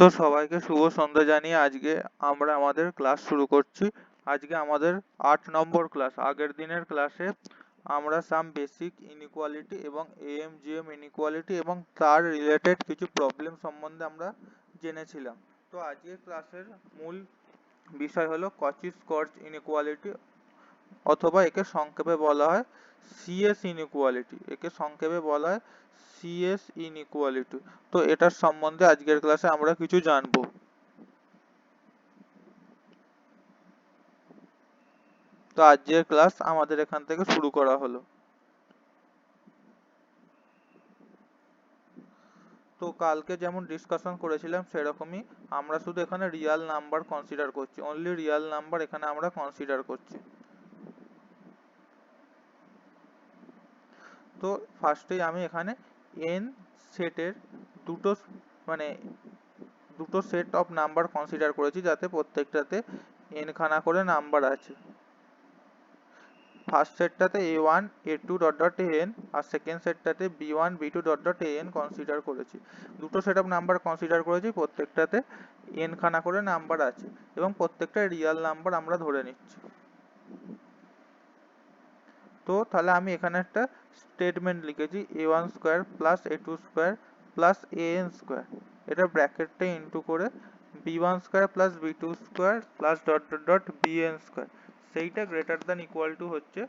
তো সবাইকে শুভ সন্ধ্যা জানিয়ে আজকে আমরা আমাদের ক্লাস শুরু করছি। আজকে আমাদের 8 নম্বর ক্লাস। আগের দিনের ক্লাসে আমরা সাম বেসিক ইনইকুয়ালিটি এবং এএমজিএম ইনইকুয়ালিটি এবং তার রিলেটেড কিছু প্রবলেম সম্বন্ধে আমরা জেনেছিলাম। তো আজকের ক্লাসের মূল বিষয় হলো কচি-স্কোয়ার্চ ইনইকুয়ালিটি, অথবা একে সংক্ষেপে বলা হয় সিএস ইনইকুয়ালিটি। একে সংক্ষেপে বলা হয় সিএস ইনইকুয়ালিটি। তো এটার সম্বন্ধে আজকের ক্লাসে আমরা কিছু জানবো। তো আজকের ক্লাস আমাদের এখান থেকে শুরু করা হলো। তো কালকে যেমন ডিসকাশন করেছিলাম সেরকমই আমরা শুধু এখানে রিয়াল নাম্বার কনসিডার করছি, অনলি রিয়াল নাম্বার এখানে আমরা কনসিডার করছি। তো ফার্স্টেই আমি এখানে এন সেটের দুটো মানে দুটো সেট অফ নাম্বার কনসিডার করেছি, যাতে প্রত্যেকটাতে এন খানা করে নাম্বার আছে। ফার্স্ট সেটটাতে a1 a2 dot dot an আর সেকেন্ড সেটটাতে b1 b2 dot dot an consider করেছি। দুটো সেট অফ নাম্বার কনসিডার করেছি, প্রত্যেকটাতে n খানা করে নাম্বার আছে এবং প্রত্যেকটা রিয়াল নাম্বার আমরা ধরে নিচ্ছি। তো তাহলে আমি এখানে একটা স্টেটমেন্ট লিখেছি a1 square plus a2 square plus an square, এটা ব্র্যাকেটে ইনটু করে b1 square plus b2 square plus dot dot dot bn square, সেইটা গ্রেটার দ্যান ইকুয়াল টু হচ্ছে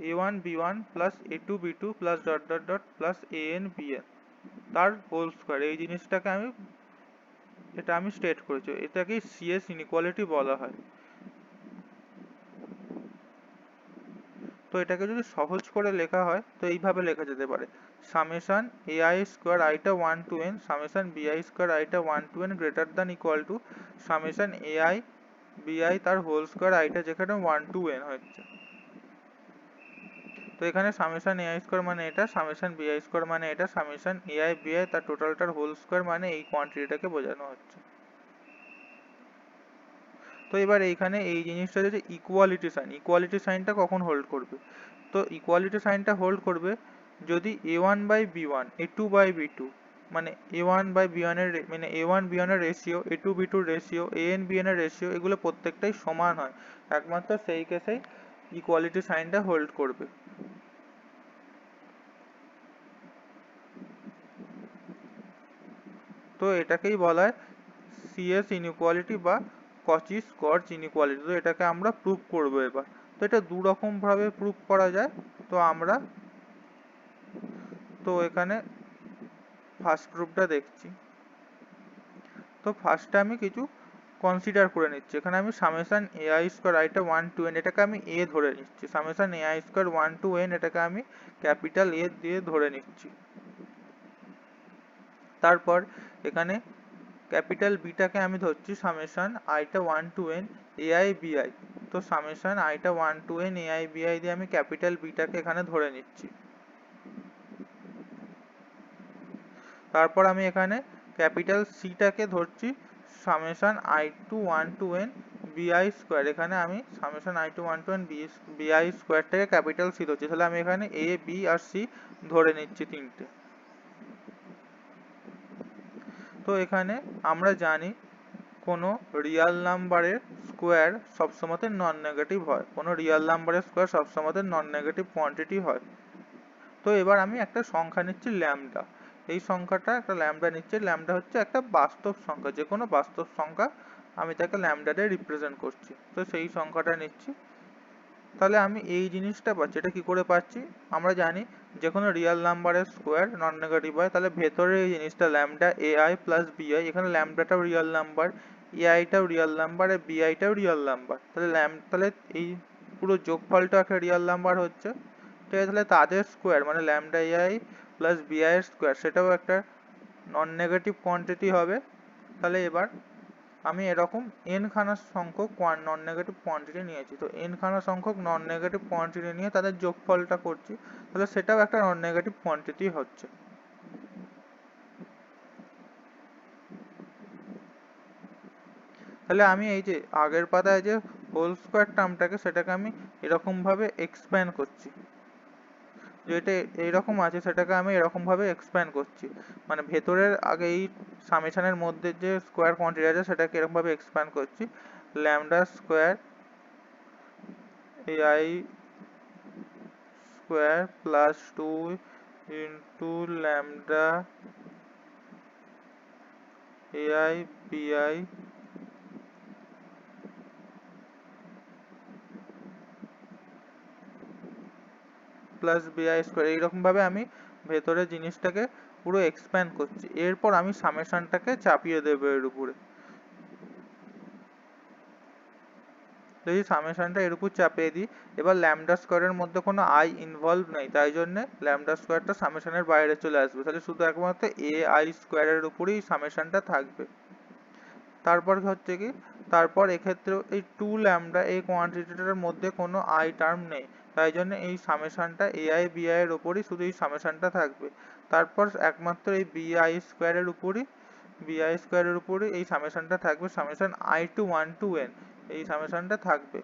a1 b1 plus a2 b2 plus dot dot dot plus an bn তার whole square. এই জিনিসটাকে আমি state করেছি, এটাকে CS inequality বলা হয়। তো এটাকে যদি সহজ করে লেখা হয় তো এইভাবে লেখা যেতে পারে সামেশন ai স্কয়ার আইটা 1 to n summation bi square আইটা 1 to n greater than equal to summation ai bi তার হোল স্কয়ার আইটা যেখানে 1 টু n হচ্ছে। তো এখানে সামেশন ai স্কয়ার মানে এটা, সামেশন bi স্কয়ার মানে এটা, সামেশন ai bi তার টোটালটার হোল স্কয়ার মানে এই কোয়ান্টিটিটাকে বোঝানো হচ্ছে। তো এবার এইখানে এই জিনিসটা যে ইকুয়ালিটি সাইনটা কখন হোল্ড করবে? তো ইকুয়ালিটি সাইনটা হোল্ড করবে যদি a1 by b1 a2 by b2 মানে a1 বাই b1 এর মানে a1 b1 এর রেশিও a2 b2 এর রেশিও an bn এর রেশিও এগুলো প্রত্যেকটাই সমান হয়, একমাত্র সেই কেসেই ইকুয়ালিটি সাইনটা হোল্ড করবে। তো এটাকেই বলা হয় সিএস ইনইকুয়ালিটি বা কচি-স্কোয়ার্চ ইনইকুয়ালিটি। তো এটাকে আমরা প্রুভ করব এবার। তো এটা দু রকম ভাবে প্রুভ করা যায়। তো এখানে ফার্স্ট প্রুফটা দেখছি। তো ফার্স্টে আমি কিছু কনসিডার করে নিচ্ছি। এখানে আমি সামেশন ai স্কয়ার আইটা 1 টু n এটাকে আমি a ধরে নিচ্ছি, summation ai square 1 to n এটাকে আমি ক্যাপিটাল a দিয়ে ধরে নিচ্ছি। তারপর এখানে ক্যাপিটাল বিটাকে আমি ধরছি সামেশন আইটা 1 টু n ai bi। তো সামেশন আইটা 1 টু n ai bi দিয়ে আমি ক্যাপিটাল বিটাকে এখানে ধরে নিচ্ছি। তারপর আমি এখানে ক্যাপিটাল সিটাকে ধরছি summation i to 1 to n bi square. এখানে আমি summation i to 1 to n bi স্কয়ারটাকে ক্যাপিটাল সি ধরছি। তাহলে আমি এখানে a b আর c ধরে নিচ্ছি তিনটে। তো এখানে আমরা জানি কোনো রিয়াল নাম্বারের স্কোয়ার সবসময় নন নেগেটিভ হয়, কোনো রিয়াল নাম্বারের স্কোয়ার সবসময় নন নেগেটিভ কোয়ান্টিটি হয়। তো এবার আমি একটা সংখ্যা নিচ্ছি ল্যামডা। এই সংখ্যাটা একটা ল্যামডা নিচ্ছে, ল্যামডা হচ্ছে একটা বাস্তব সংখ্যা, যে কোনো বাস্তব সংখ্যা আমি তাকে ল্যামডা দিয়ে রিপ্রেজেন্ট করছি। তো সেই সংখ্যাটা নিচ্ছি। তাহলে আমি এই জিনিসটা পাচ্ছি। এটা কি করে পাচ্ছি? আমরা জানি যে কোনো রিয়াল নাম্বারের স্কোয়ার নন নেগেটিভ হয়, তাহলে ভেতরে এই জিনিসটা ল্যামডা ai প্লাস bi, এখানে ল্যামডাটাও রিয়াল নাম্বার, aiটাও রিয়াল নাম্বার আর biটাও রিয়াল নাম্বার। তাহলে এই পুরো যোগফলটা একটা রিয়াল নাম্বার হচ্ছে। ঠিক আছে, তাহলে তাদের স্কোয়ার মানে ল্যামডা ai প্লাস bi এর স্কোয়ার সেটাও একটা নন নেগেটিভ কোয়ান্টিটি হবে। তাহলে এবার আমি এরকম n খানা সংখ্যক নন নেগেটিভ কোয়ান্টিটি নিয়েছি। তো n খানা সংখ্যক নন নেগেটিভ কোয়ান্টিটি নিয়ে তাদের যোগফলটা করছি, তাহলে সেটাও একটা নন নেগেটিভ কোয়ান্টিটি হচ্ছে। তাহলে আমি এই যে আগের পাতায় যে হোল স্কোয়ার টার্মটাকে সেটাকে আমি এরকম ভাবে এক্সপ্যান্ড করছি। যেটা এইরকম আছে সেটাকে আমি এরকম ভাবে এক্সপ্যান্ড করছি, মানে ভেতরের আগে এই সামেশনের মধ্যে যে স্কোয়ার কোয়ান্টিটি আছে সেটাকে এরকম ভাবে এক্সপ্যান্ড করছি, lambda square AI square plus 2 into lambda AI বিআই প্লাস বিআই স্কোয়ার, এইরকম ভাবে আমি ভেতরের জিনিসটাকে পুরো এক্সপ্যান্ড করছি। এরপর আমি সামেশনটাকে চাপিয়ে দেবো এর উপরে। যদি সামেশনটা এর উপর চাপিয়ে দিই, এবার ল্যামডা স্কোয়ারের মধ্যে কোনো আই ইনভলভ নেই, তাই জন্য ল্যামডা স্কোয়ারটা সামেশনের বাইরে চলে আসবে, তাহলে শুধু একমাত্র এ আই স্কোয়ারের উপরেই সামেশনটা থাকবে। তারপর হচ্ছে কি, তারপর এক্ষেত্রে এই 2 ল্যামডা এই কোয়ান্টিটিটার মধ্যে কোনো আই টার্ম নেই, তাই জন্য এই সামেশনটা এআই বিআই এর উপরই শুধু এই সামেশনটা থাকবে। তারপর একমাত্র এই বিআই স্কোয়ারের উপরই এই সামেশনটা থাকবে, summation i to 1 to n এই সামেশনটা থাকবে।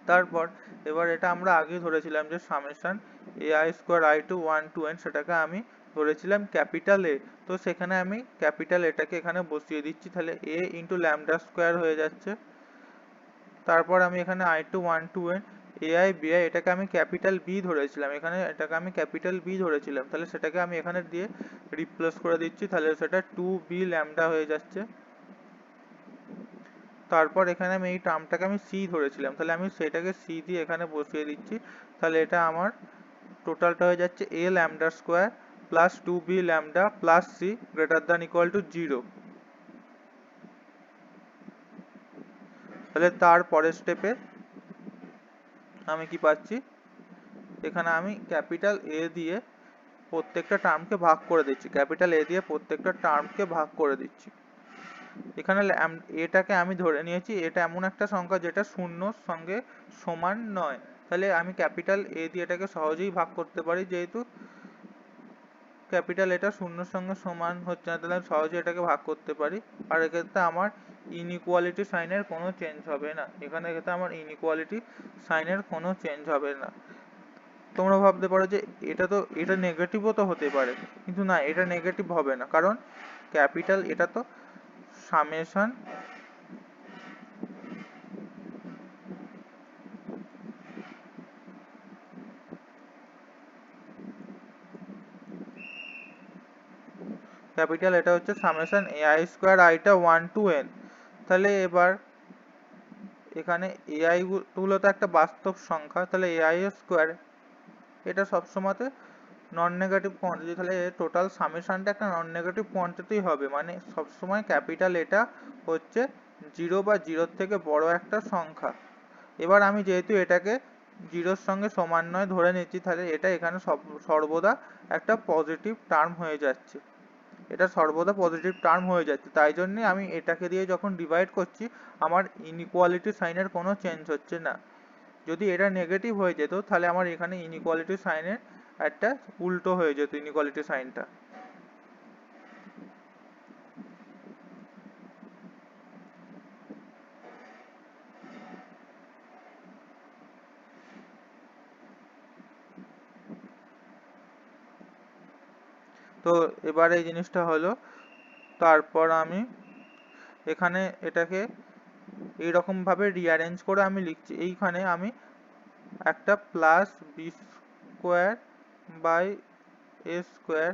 তারপর এবার এটা আমরা আগে ধরেছিলাম যে summation a i square i to 1 to n, সেটাকে আমি ধরেছিলাম ক্যাপিটাল এ, তো সেখানে আমি ক্যাপিটাল এটাকে এখানে বসিয়ে দিচ্ছি, তাহলে এ ইন্টু ল্যামডা স্কোয়ার হয়ে যাচ্ছে। তারপর আমি এখানে i to 1 to n a i b i এটাকে আমি ক্যাপিটাল বি ধরেছিলাম, এখানে এটাকে আমি ক্যাপিটাল বি ধরেছিলাম, তাহলে সেটাকে আমি এখানে দিয়ে রিপ্লেস করে দিচ্ছি, তাহলে সেটা 2b ল্যামডা হয়ে যাচ্ছে। তারপর এখানে আমি এই টার্মটাকে আমি সি ধরেছিলাম, তাহলে আমি সেটাকে সি দিয়ে এখানে বসিয়ে দিচ্ছি, তাহলে এটা আমার টোটালটা হয়ে যাচ্ছে a lambda square plus 2b lambda plus c greater than equal to 0। তাহলে তার পরের স্টেপে আমি কি পাচ্ছি, এখানে আমি ক্যাপিটাল এ দিয়ে প্রত্যেকটা টার্মকে ভাগ করে দিচ্ছি, ক্যাপিটাল এ দিয়ে প্রত্যেকটা টার্মকে ভাগ করে দিচ্ছি। এখানে এটাকে আমি ধরে নিয়েছি এটা এমন একটা সংখ্যা যেটা শূন্যর সঙ্গে সমান নয়, তাহলে আমি ক্যাপিটাল এ দিয়ে এটাকে সহজেই ভাগ করতে পারি, যেহেতু ক্যাপিটাল এটা শূন্যর সঙ্গে সমান হচ্ছে না, তাহলে আমি সহজে এটাকে ভাগ করতে পারি। আর এক্ষেত্রে আমার ইনইকুয়ালিটি সাইনের কোনো চেঞ্জ হবে না, এখানে এক্ষেত্রে আমার ইনইকুয়ালিটি সাইনের কোনো চেঞ্জ হবে না। তোমরা ভাবতে পারো যে এটা নেগেটিভও তো হতে পারে, কিন্তু না, এটা নেগেটিভ হবে না, কারণ ক্যাপিটাল এটা তো সামেশন ক্যাপিটাল এটা হচ্ছে সামেশন এআই স্কোয়ার আইটা 1 টু এন। তাহলে এবার এখানে এআই গুলো তো একটা বাস্তব সংখ্যা, তাহলে এআই স্কোয়ার এটা সবসময়তে নন নেগেটিভ কোয়ান্টিটি, তাহলে টোটাল সামেশনটা একটা নন নেগেটিভ কোয়ান্টিটি হবে, মানে সবসময় ক্যাপিটাল এটা হচ্ছে 0 বা 0 থেকে বড় একটা সংখ্যা। এবার আমি যেহেতু এটাকে 0-র সঙ্গে সমান নয় ধরে নিচ্ছি, তাহলে এটা এখানে সর্বদা একটা পজিটিভ টার্ম হয়ে যাচ্ছে, এটা সর্বদা পজিটিভ টার্ম হয়ে যাচ্ছে, তাই জন্যে আমি এটাকে দিয়ে যখন ডিভাইড করছি আমার ইনইকুয়ালিটি সাইনের কোনো চেঞ্জ হচ্ছে না। যদি এটা নেগেটিভ হয়ে যেত তাহলে আমার এখানে ইনইকুয়ালিটি সাইনের একটা উল্টো হয়ে যেত ইনইকুয়ালিটি সাইনটা। তো এবার এই জিনিসটা হলো, তারপর আমি এখানে এটাকে এইরকম ভাবে রিঅ্যারেঞ্জ করে আমি লিখছি, এইখানে আমি একটা plus b square by a square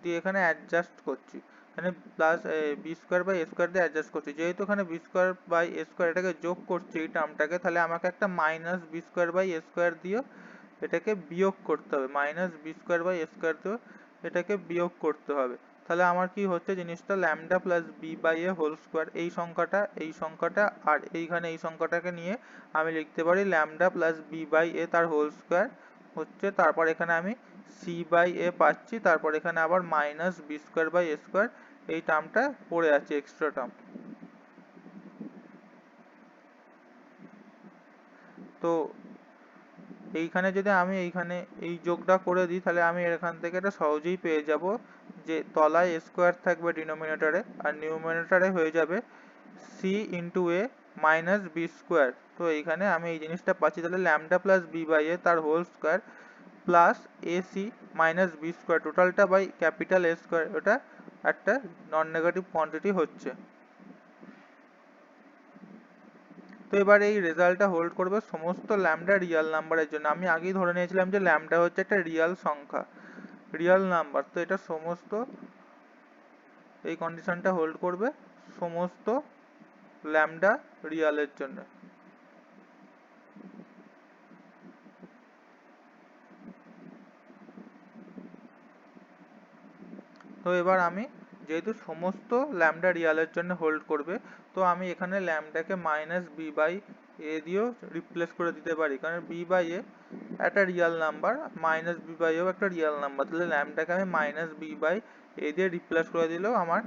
দিয়ে এখানে অ্যাডজাস্ট করছি, এখানে plus b square by a square দিয়ে অ্যাডজাস্ট করছি, যেহেতু এখানে b square by a square এটাকে যোগ করছি এই টার্মটাকে, তাহলে আমাকে একটা minus b square by a square দিয়ে এটাকে বিয়োগ করতে হবে, minus b square by a square দিয়ে এটাকে বিয়োগ করতে হবে। তাহলে আমার কি হচ্ছে জিনিসটা, lambda plus b by a whole square এই সংখ্যাটা আর এইখানে এই সংখ্যাটাকে নিয়ে আমি লিখতে পারি lambda plus b by a তার হোল স্কোয়ার হচ্ছে, তারপর এখানে আমি সি বাই এ পাচ্ছি, তারপর এখানে আবার minus b square by a square এই টার্মটা পড়ে আছে এক্সট্রা টার্ম। তো এইখানে যদি আমি এইখানে এই যোগটা করে দিই, তাহলে আমি এখান থেকে এটা সহজেই পেয়ে যাব যে তলায় স্কোয়ার থাকবে ডিনোমিনেটরে, আর নিউমিনেটরে হয়ে যাবে c into a minus b square. তো এইখানে আমি এই জিনিসটা পাচ্ছি, তাহলে lambda plus b by a তার whole square plus a c minus b square টোটালটা বাই ক্যাপিটাল এ স্কোয়ার, ওটা একটা নন নেগেটিভ কোয়ান্টিটি হচ্ছে। তো এবার এই রেজাল্টটা হোল্ড করবে সমস্ত ল্যামডা রিয়াল নাম্বারের জন্য। আমি আগেই ধরে নিয়েছিলাম যে ল্যামডা হচ্ছে একটা রিয়াল সংখ্যা, রিয়াল নাম্বার। তো এটা সমস্ত, এই কন্ডিশনটা হোল্ড করবে সমস্ত ল্যামডা রিয়ালের জন্য। তো এবার আমি যেহেতু সমস্ত ল্যামডা রিয়ালের জন্য হোল্ড করবে, তো আমি এখানে ল্যামডাকে মাইনাস বি বাই এ দিয়েও রিপ্লেস করে দিতে পারি, কারণ বি বাই এ একটা real number, minus b by এও একটা রিয়াল নাম্বার। তাহলে ল্যামডাকে আমি মাইনাস বি বাই এ দিয়ে রিপ্লেস করে দিলেও আমার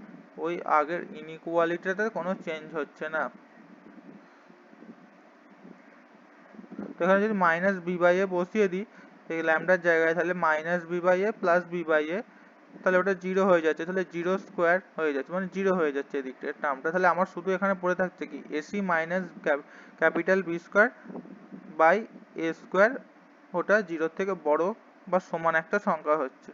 ওই আগের ইনইকুয়ালিটিতে কোনো চেঞ্জ হচ্ছে না। তো এখানে যদি মাইনাস বি বাই এ বসিয়ে দিই এই ল্যামডার জায়গায়, তাহলে minus b by a plus b by a, তাহলে ওটা জিরো হয়ে যাচ্ছে, তাহলে জিরো স্কোয়ার হয়ে যাচ্ছে, মানে জিরো হয়ে যাচ্ছে এদিকটার টার্মটা। তাহলে আমার শুধু এখানে পড়ে থাকছে কি a c minus capital b square by a square, ওটা জিরোর থেকে বড় বা সমান একটা সংখ্যা হচ্ছে।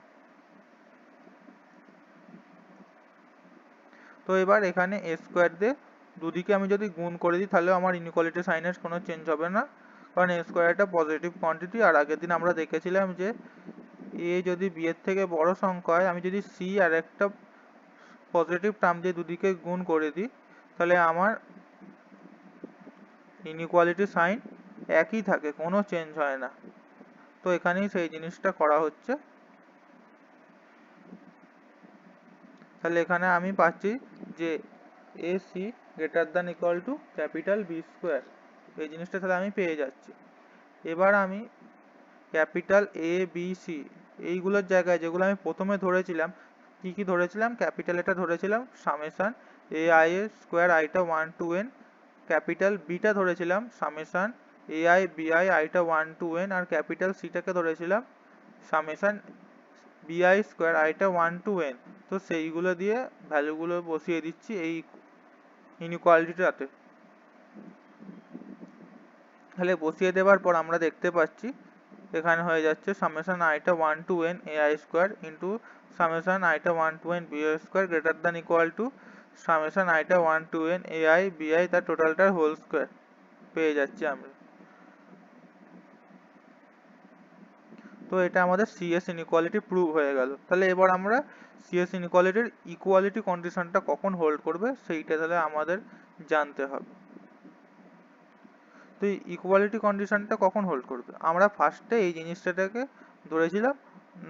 তো এবার এখানে এ স্কোয়ার দিয়ে দুদিকে আমি যদি গুণ করে দিই, তাহলে আমার ইনইকুয়ালিটি সাইনের কোনো চেঞ্জ হবে না, কারণ এ স্কোয়ার একটা পজিটিভ কোয়ান্টিটি। আর আগের দিন আমরা দেখেছিলাম যে এ যদি বি এর থেকে বড় সংখ্যা হয়, আমি যদি সি আর একটা পজিটিভ টার্ম দিয়ে দুদিকে গুণ করে দিই, তাহলে আমার ইনইকুয়ালিটি সাইন একই থাকে, কোনো চেঞ্জ হয় না। তো এখানেই সেই জিনিসটা করা হচ্ছে। তাহলে এখানে আমি পাচ্ছি যে a c greater than equal to capital b square, এই জিনিসটা তাহলে আমি পেয়ে যাচ্ছি। এবার আমি ক্যাপিটাল এ বি সি এইগুলোর জায়গায় যেগুলো আমি প্রথমে ধরেছিলাম, কি কি ধরেছিলাম, ক্যাপিটাল এটা ধরেছিলাম summation a i a square আইটা 1 to n, ক্যাপিটাল বিটা ধরেছিলাম summation a i b i আইটা 1 to n, আর ক্যাপিটাল সিটাকে ধরেছিলাম সামেশন বি আই স্কোয়ার আইটা 1 to n। তো সেইগুলো দিয়ে ভ্যালুগুলো বসিয়ে দিচ্ছি এই ইনইকুয়ালিটিটাতে। তাহলে বসিয়ে দেওয়ার পর আমরা দেখতে পাচ্ছি এখানে হয়ে যাচ্ছে সামেশন আইটা 1 to n a i square into summation আইটা 1 to n b i square greater than equal to summation আইটা 1 to n a i b i তার টোটালটার হোল স্কোয়ার পেয়ে যাচ্ছি আমরা। তো এটা আমাদের সিএস ইনইকুয়ালিটি প্রুভ হয়ে গেল। তাহলে এবার আমরা সিএস ইনইকুয়ালিটির ইকুয়ালিটি কন্ডিশনটা কখন হোল্ড করবে সেইটা তাহলে আমাদের জানতে হবে। তো ইকুয়ালিটি কন্ডিশনটা কখন হোল্ড করবে, আমরা ফার্স্টে এই জিনিসটাকে ধরেছিলাম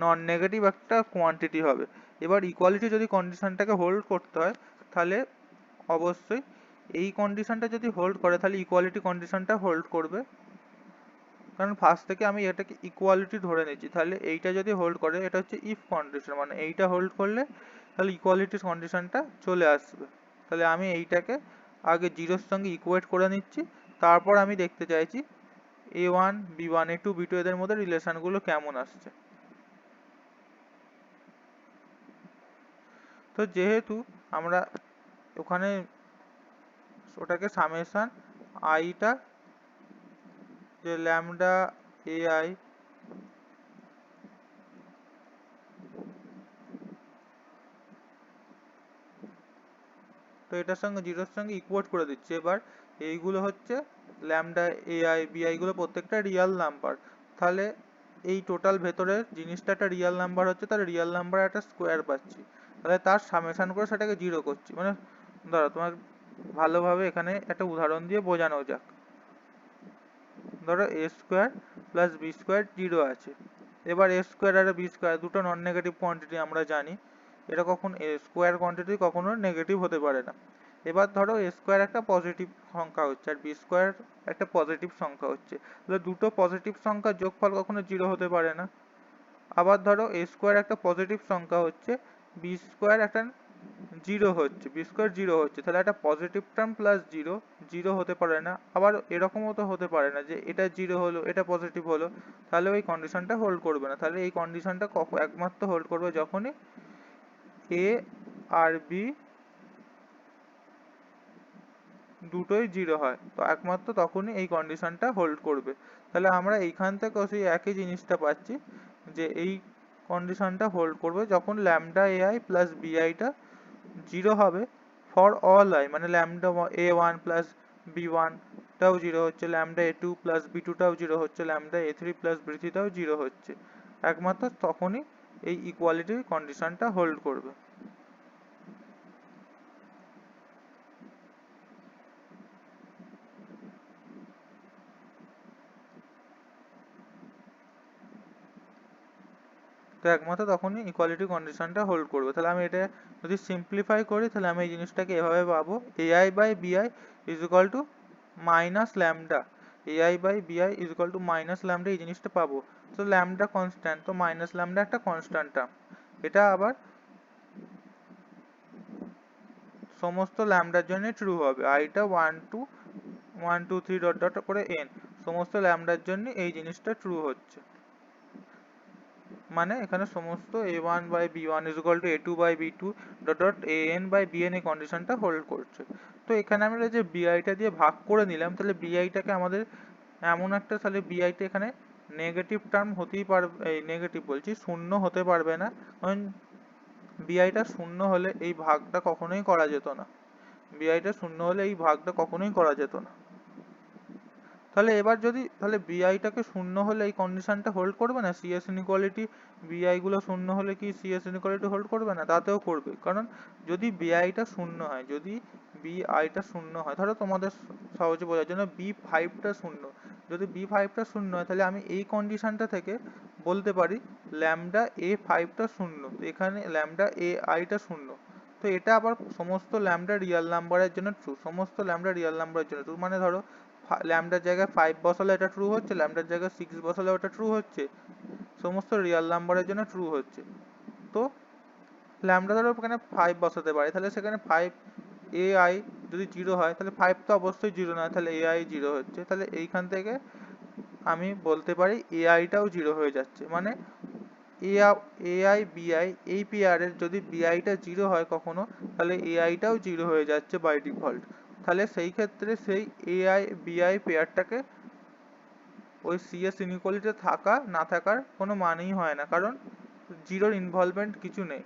নন নেগেটিভ একটা কোয়ান্টিটি হবে। এবার ইকুয়ালিটি যদি কন্ডিশনটাকে হোল্ড করতে হয়, তাহলে অবশ্যই এই কন্ডিশনটা যদি হোল্ড করে তাহলে ইকুয়ালিটি কন্ডিশনটা হোল্ড করবে, কারণ ফার্স্ট থেকে আমি এটাকে ইকুয়ালিটি ধরে নিচ্ছি। তাহলে এইটা যদি হোল্ড করে, এটা হচ্ছে ইফ কন্ডিশন, মানে এইটা হোল্ড করলে তাহলে ইকুয়ালিটি কন্ডিশনটা চলে আসবে। তাহলে আমি এইটাকে আগে জিরোর সঙ্গে ইকুয়েট করে নিচ্ছি, তারপর আমি দেখতে চাইছি a1 b1 a2 b2 এদের মধ্যে রিলেশনগুলো কেমন আসছে। তো যেহেতু আমরা ওখানে ওটাকে সামেশন আইটা যে ল্যামডা এআই তো এটার সঙ্গে জিরোর সঙ্গে ইকুয়েট করে দিচ্ছি। এবার এইগুলো হচ্ছে ল্যামডা এআই বিআই গুলো প্রত্যেকটা রিয়াল নাম্বার, তাহলে এই টোটাল ভেতরের জিনিসটা একটা রিয়াল নাম্বার হচ্ছে, তাহলে রিয়াল নাম্বার একটা স্কোয়ার পাচ্ছি, তাহলে তার সামেশন করে সেটাকে জিরো করছি। মানে ধরো তোমার ভালোভাবে এখানে একটা উদাহরণ দিয়ে বোঝানো যাক। ধরো a square plus b square zero আছে। এবার এ স্কোয়ার আর বি স্কোয়ার দুটো নন নেগেটিভ কোয়ান্টিটি আমরা জানি, এটা কখন এ স্কোয়ার কোয়ান্টিটি কখনো নেগেটিভ হতে পারে না। এবার ধরো এ স্কোয়ার একটা পজিটিভ সংখ্যা হচ্ছে আর বি স্কোয়ার একটা পজিটিভ সংখ্যা হচ্ছে, তাহলে দুটো পজিটিভ সংখ্যার যোগফল কখনো জিরো হতে পারে না। আবার ধরো এ স্কোয়ার একটা পজিটিভ সংখ্যা হচ্ছে, বি স্কোয়ার একটা জিরো হচ্ছে, বি স্কোয়ার জিরো হচ্ছে, তাহলে একটা positive term plus zero zero হতে পারে না। আবার এরকমও তো হতে পারে না যে এটা জিরো হলো এটা পজিটিভ হলো, তাহলে ওই কন্ডিশনটা হোল্ড করবে না। তাহলে এই কন্ডিশনটা একমাত্র হোল্ড করবে যখনই এ আর বি দুটোই জিরো হয়, তো একমাত্র তখনই এই কন্ডিশনটা হোল্ড করবে। তাহলে আমরা এইখান থেকেও সেই একই জিনিসটা পাচ্ছি, যে এই কন্ডিশনটা হোল্ড করবে যখন ল্যামডা এআই প্লাস বিআইটা জিরো হবে ফর অল আই, মানে lambda a one plus b one টাও জিরো হচ্ছে, lambda a two plus b two টাও জিরো হচ্ছে, lambda a three plus b three zero হচ্ছে, একমাত্র তখনই এই ইকুয়ালিটির কন্ডিশনটা হোল্ড করবে। তো একমাত্র তখনই ইকুয়ালিটি কন্ডিশনটা হোল্ড করবে। তাহলে আমি এটা যদি সিম্পলিফাই করি, তাহলে আমি এই জিনিসটাকে এভাবে পাবো, a i by b i is equal to minus lambda, a i by b i is equal to minus lambda, এই জিনিসটা পাবো। তো ল্যামডা কনস্ট্যান্ট, তো মাইনাস ল্যামডা একটা কনস্ট্যান্ট টার্ম, এটা আবার সমস্ত ল্যামডার জন্য ট্রু হবে। আইটা 1 2 3 ডট ডট করে এন, সমস্ত ল্যামডার জন্য এই জিনিসটা ট্রু হচ্ছে। মানে এখানে সমস্ত a1 by b1 is equal to a2 by b2 dot dot an by bn এই কন্ডিশনটা হোল্ড করছে। তো এখানে আমরা যে biটা দিয়ে ভাগ করে নিলাম, তাহলে biটাকে আমাদের এমন একটা, তাহলে biটা এখানে নেগেটিভ টার্ম হতেই পারবে, এই নেগেটিভ বলছি, শূন্য হতে পারবে না, কারণ বিআইটা শূন্য হলে এই ভাগটা কখনোই করা যেত না, বিআইটা শূন্য হলে এই ভাগটা কখনোই করা যেত না। তাহলে এবার যদি, তাহলে বিআইটাকে শূন্য হলে এই কন্ডিশনটা হোল্ড করবে না, সিএস ইনইকুয়ালিটি বিআই গুলো শূন্য হলে কি সিএস ইনইকুয়ালিটি হোল্ড করবে না? তাতেও করবে, কারণ যদি বিআইটা শূন্য হয়, যদি বিআইটা শূন্য হয়, ধরো তোমাদের সহজে বোঝার জন্য বি ফাইভটা শূন্য, যদি বি ফাইভটা শূন্য হয়, তাহলে আমি এই কন্ডিশনটা থেকে বলতে পারি ল্যামডা এ ফাইভটা শূন্য, তো এখানে ল্যামডা এ আইটা শূন্য। তো এটা আবার সমস্ত ল্যামডা রিয়াল নাম্বারের জন্য ট্রু, সমস্ত ল্যামডা রিয়াল নাম্বারের জন্য ট্রু, মানে ধরো ল্যামডার জায়গায় 5 বসালে এটা ট্রু হচ্ছে, ল্যামডার জায়গায় 6 বসালে ওটা ট্রু হচ্ছে, সমস্ত রিয়াল নাম্বারের জন্য ট্রু হচ্ছে। তো ল্যামডা ধরো এখানে 5 বসাতে পারি, তাহলে সেখানে 5 ai যদি 0 হয়, তাহলে 5 তো অবশ্যই 0 নয়, তাহলে ai 0 হচ্ছে। তাহলে এইখান থেকে আমি বলতে পারি aiটাও 0 হয়ে যাচ্ছে, মানে ai bi এই পেয়ারের যদি biটা 0 হয় কখনো, তাহলে aiটাও 0 হয়ে যাচ্ছে বাই ডিফল্ট। তাহলে সেই ক্ষেত্রে সেই ai bi পেয়ারটাকে ওই সিএস ইনইকুয়ালিটিতে থাকা না থাকার কোনো মানেই হয় না, কারণ জিরোর ইনভলভমেন্ট কিছু নেই।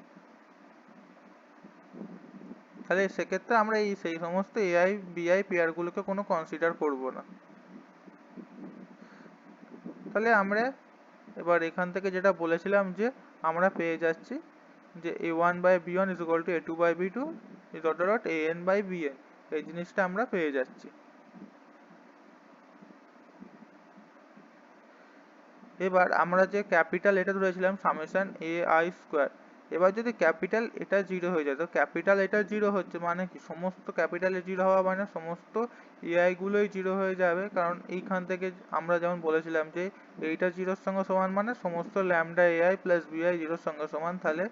তাহলে সেক্ষেত্রে আমরা এই সেই সমস্ত এআই বিআই পেয়ারগুলোকে কোনো কনসিডার করব না। তাহলে আমরা এবার এখান থেকে যেটা বলেছিলাম, যে আমরা পেয়ে যাচ্ছি যে a1 by b1 is equal to a2 by b2 is dot dot an by bn, এই জিনিসটা আমরা পেয়ে যাচ্ছি। এবার আমরা যে ক্যাপিটাল এটা ধরেছিলাম সামেশন এ আই স্কোয়ার, এবার যদি ক্যাপিটাল এটা 0 হয়ে যায়, তো ক্যাপিটাল এটা 0 হচ্ছে মানে কি, সমস্ত ক্যাপিটালে 0 হওয়া মানে সমস্ত এআই গুলোই 0 হয়ে যাবে, কারণ এইখান থেকে আমরা যেমন বলেছিলাম যে এইটা 0 এর সঙ্গে সমান মানে সমস্ত ল্যামডা এআই প্লাস বিআই 0 এর সঙ্গে সমান, তাহলে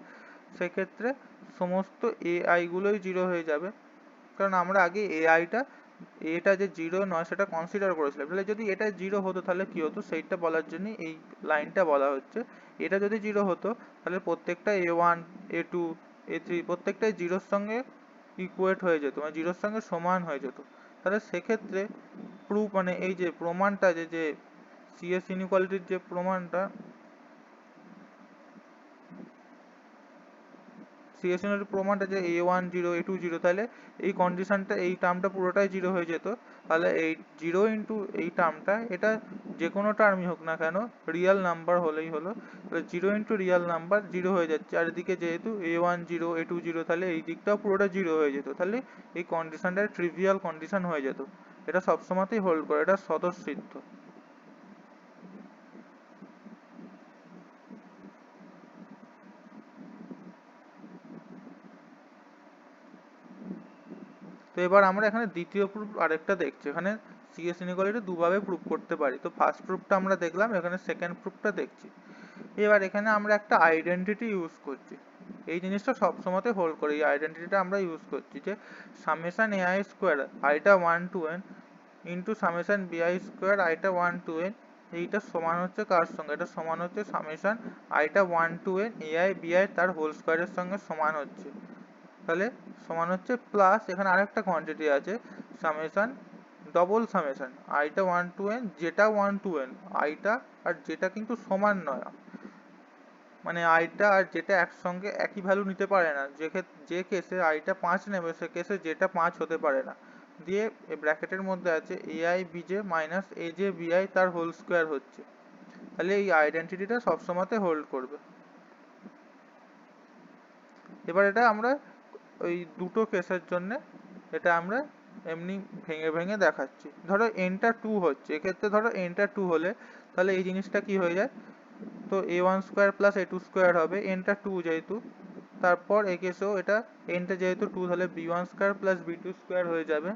সেক্ষেত্রে সমস্ত এআই গুলোই 0 হয়ে যাবে, কারণ আমরা আগে এআইটা এটা যে 0 নয় সেটা কনসিডার করেছিলাম। তাহলে যদি এটা 0 হতো তাহলে কি হতো সেইটা বলার জন্য এই লাইনটা বলা হচ্ছে। এটা যদি 0 হতো তাহলে প্রত্যেকটা a1 a2 a3 প্রত্যেকটাই 0 এর সঙ্গে ইকুয়েট হয়ে যেত, মানে 0 এর সঙ্গে সমান হয়ে যেত। তাহলে সেক্ষেত্রে প্রুফ, মানে এই যে প্রমাণটা, যে সিএস ইনইকুয়ালিটির যে প্রমাণটা, সিএসএন এর প্রমাণটা যে a1 0 a2 0, তাহলে এই কন্ডিশনটা, এই টার্মটা পুরোটাই 0 হয়ে যেত। তাহলে এই 0 ইন্টু এই টার্মটা, এটা যে কোনো টার্মই হোক না কেন রিয়েল নাম্বার হলেই হলো, তাহলে 0 ইন্টু রিয়েল নাম্বার 0 হয়ে যাচ্ছে, আর এদিকে যেহেতু a1 0 a2 0, তাহলে এই দিকটাও পুরোটা 0 হয়ে যেত, তাহলে এই কন্ডিশনটা ট্রিভিয়াল কন্ডিশন হয়ে যেত। এটা সবসময়তেই হোল্ড করে, এটা স্বতঃসিদ্ধ। তো এবার আমরা এখানে দ্বিতীয় প্রুফ আরেকটা দেখছি, এখানে সিএস ইনইকুয়ালিটি দুভাবে প্রুফ করতে পারি। তো ফার্স্ট প্রুফটা আমরা দেখলাম, এখানে সেকেন্ড প্রুফটা দেখছি। এবার এখানে আমরা একটা আইডেন্টিটি ইউজ করছি, এই জিনিসটা সবসময়তে হোল্ড করে, এই আইডেন্টিটিটা আমরা ইউজ করছি, যে সামেশন এআই স্কোয়ার আইটা 1 টু এন ইন্টু সামেশন বিআই স্কোয়ার আইটা 1 টু এন, এইটা সমান হচ্ছে কার সঙ্গে, এটা সমান হচ্ছে সামেশন আইটা 1 টু এন এআই বিআই তার হোল স্কোয়ারের সঙ্গে সমান হচ্ছে। তাহলে সমান হচ্ছে প্লাস, এখানে আরেকটা কোয়ান্টিটি আছে সামেশন ডবল সামেশন আইটা 1 টু n যেটা 1 টু n আইটা আর যেটা কিন্তু সমান নয়, মানে আইটা আর যেটা একসঙ্গে একই ভ্যালু নিতে পারে না, যে কেসে আইটা 5 নেবে সে কেসে যেটা 5 হতে পারে না। দিয়ে ব্র্যাকেটের মধ্যে আছে ai bj minus aj bi তার হোল স্কোয়ার হচ্ছে, তাহলে এই আইডেন্টিটিটা সবসময়তে হোল্ড করবে। এবার এটা আমরা ওই দুটো কেসের জন্য এটা আমরা এমনি ভেঙে ভেঙে দেখাচ্ছি। ধরো nটা 2 হচ্ছে, এক্ষেত্রে ধরো nটা 2 হলে তাহলে এই জিনিসটা কি হয়ে যায়, তো a1 square plus a2 square হবে, nটা 2 যেহেতু। তারপর এই কেসেও এটা nটা যেহেতু 2 তাহলে b1 square plus b2 square হয়ে যাবে,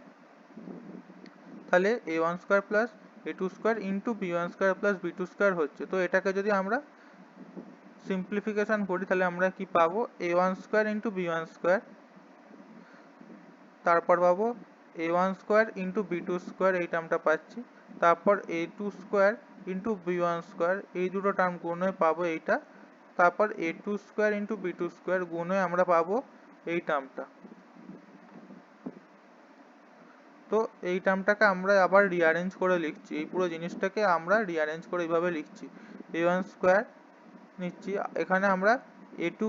তাহলে a1 square plus a2 square into b1 square plus b2 square হচ্ছে। তো এটাকে যদি আমরা সিম্পলিফিকেশন করি তাহলে আমরা কি পাবো, a1 square into b1 square, তারপর পাবো a1 square into b2 square, এই টার্মটা পাচ্ছি। তারপর a2 square into b1 square, এই দুটো টার্ম গুণ হয়ে পাবো এইটা। তারপর a2 square into b2 square গুণ হয়ে আমরা পাবো এই টার্মটা। তো এই টার্মটাকে আমরা আবার রিঅ্যারেঞ্জ করে লিখছি, এই পুরো জিনিসটাকে আমরা রিঅ্যারেঞ্জ করে এইভাবে লিখছি। a1 স্কোয়ার নিচ্ছি, এখানে আমরা a2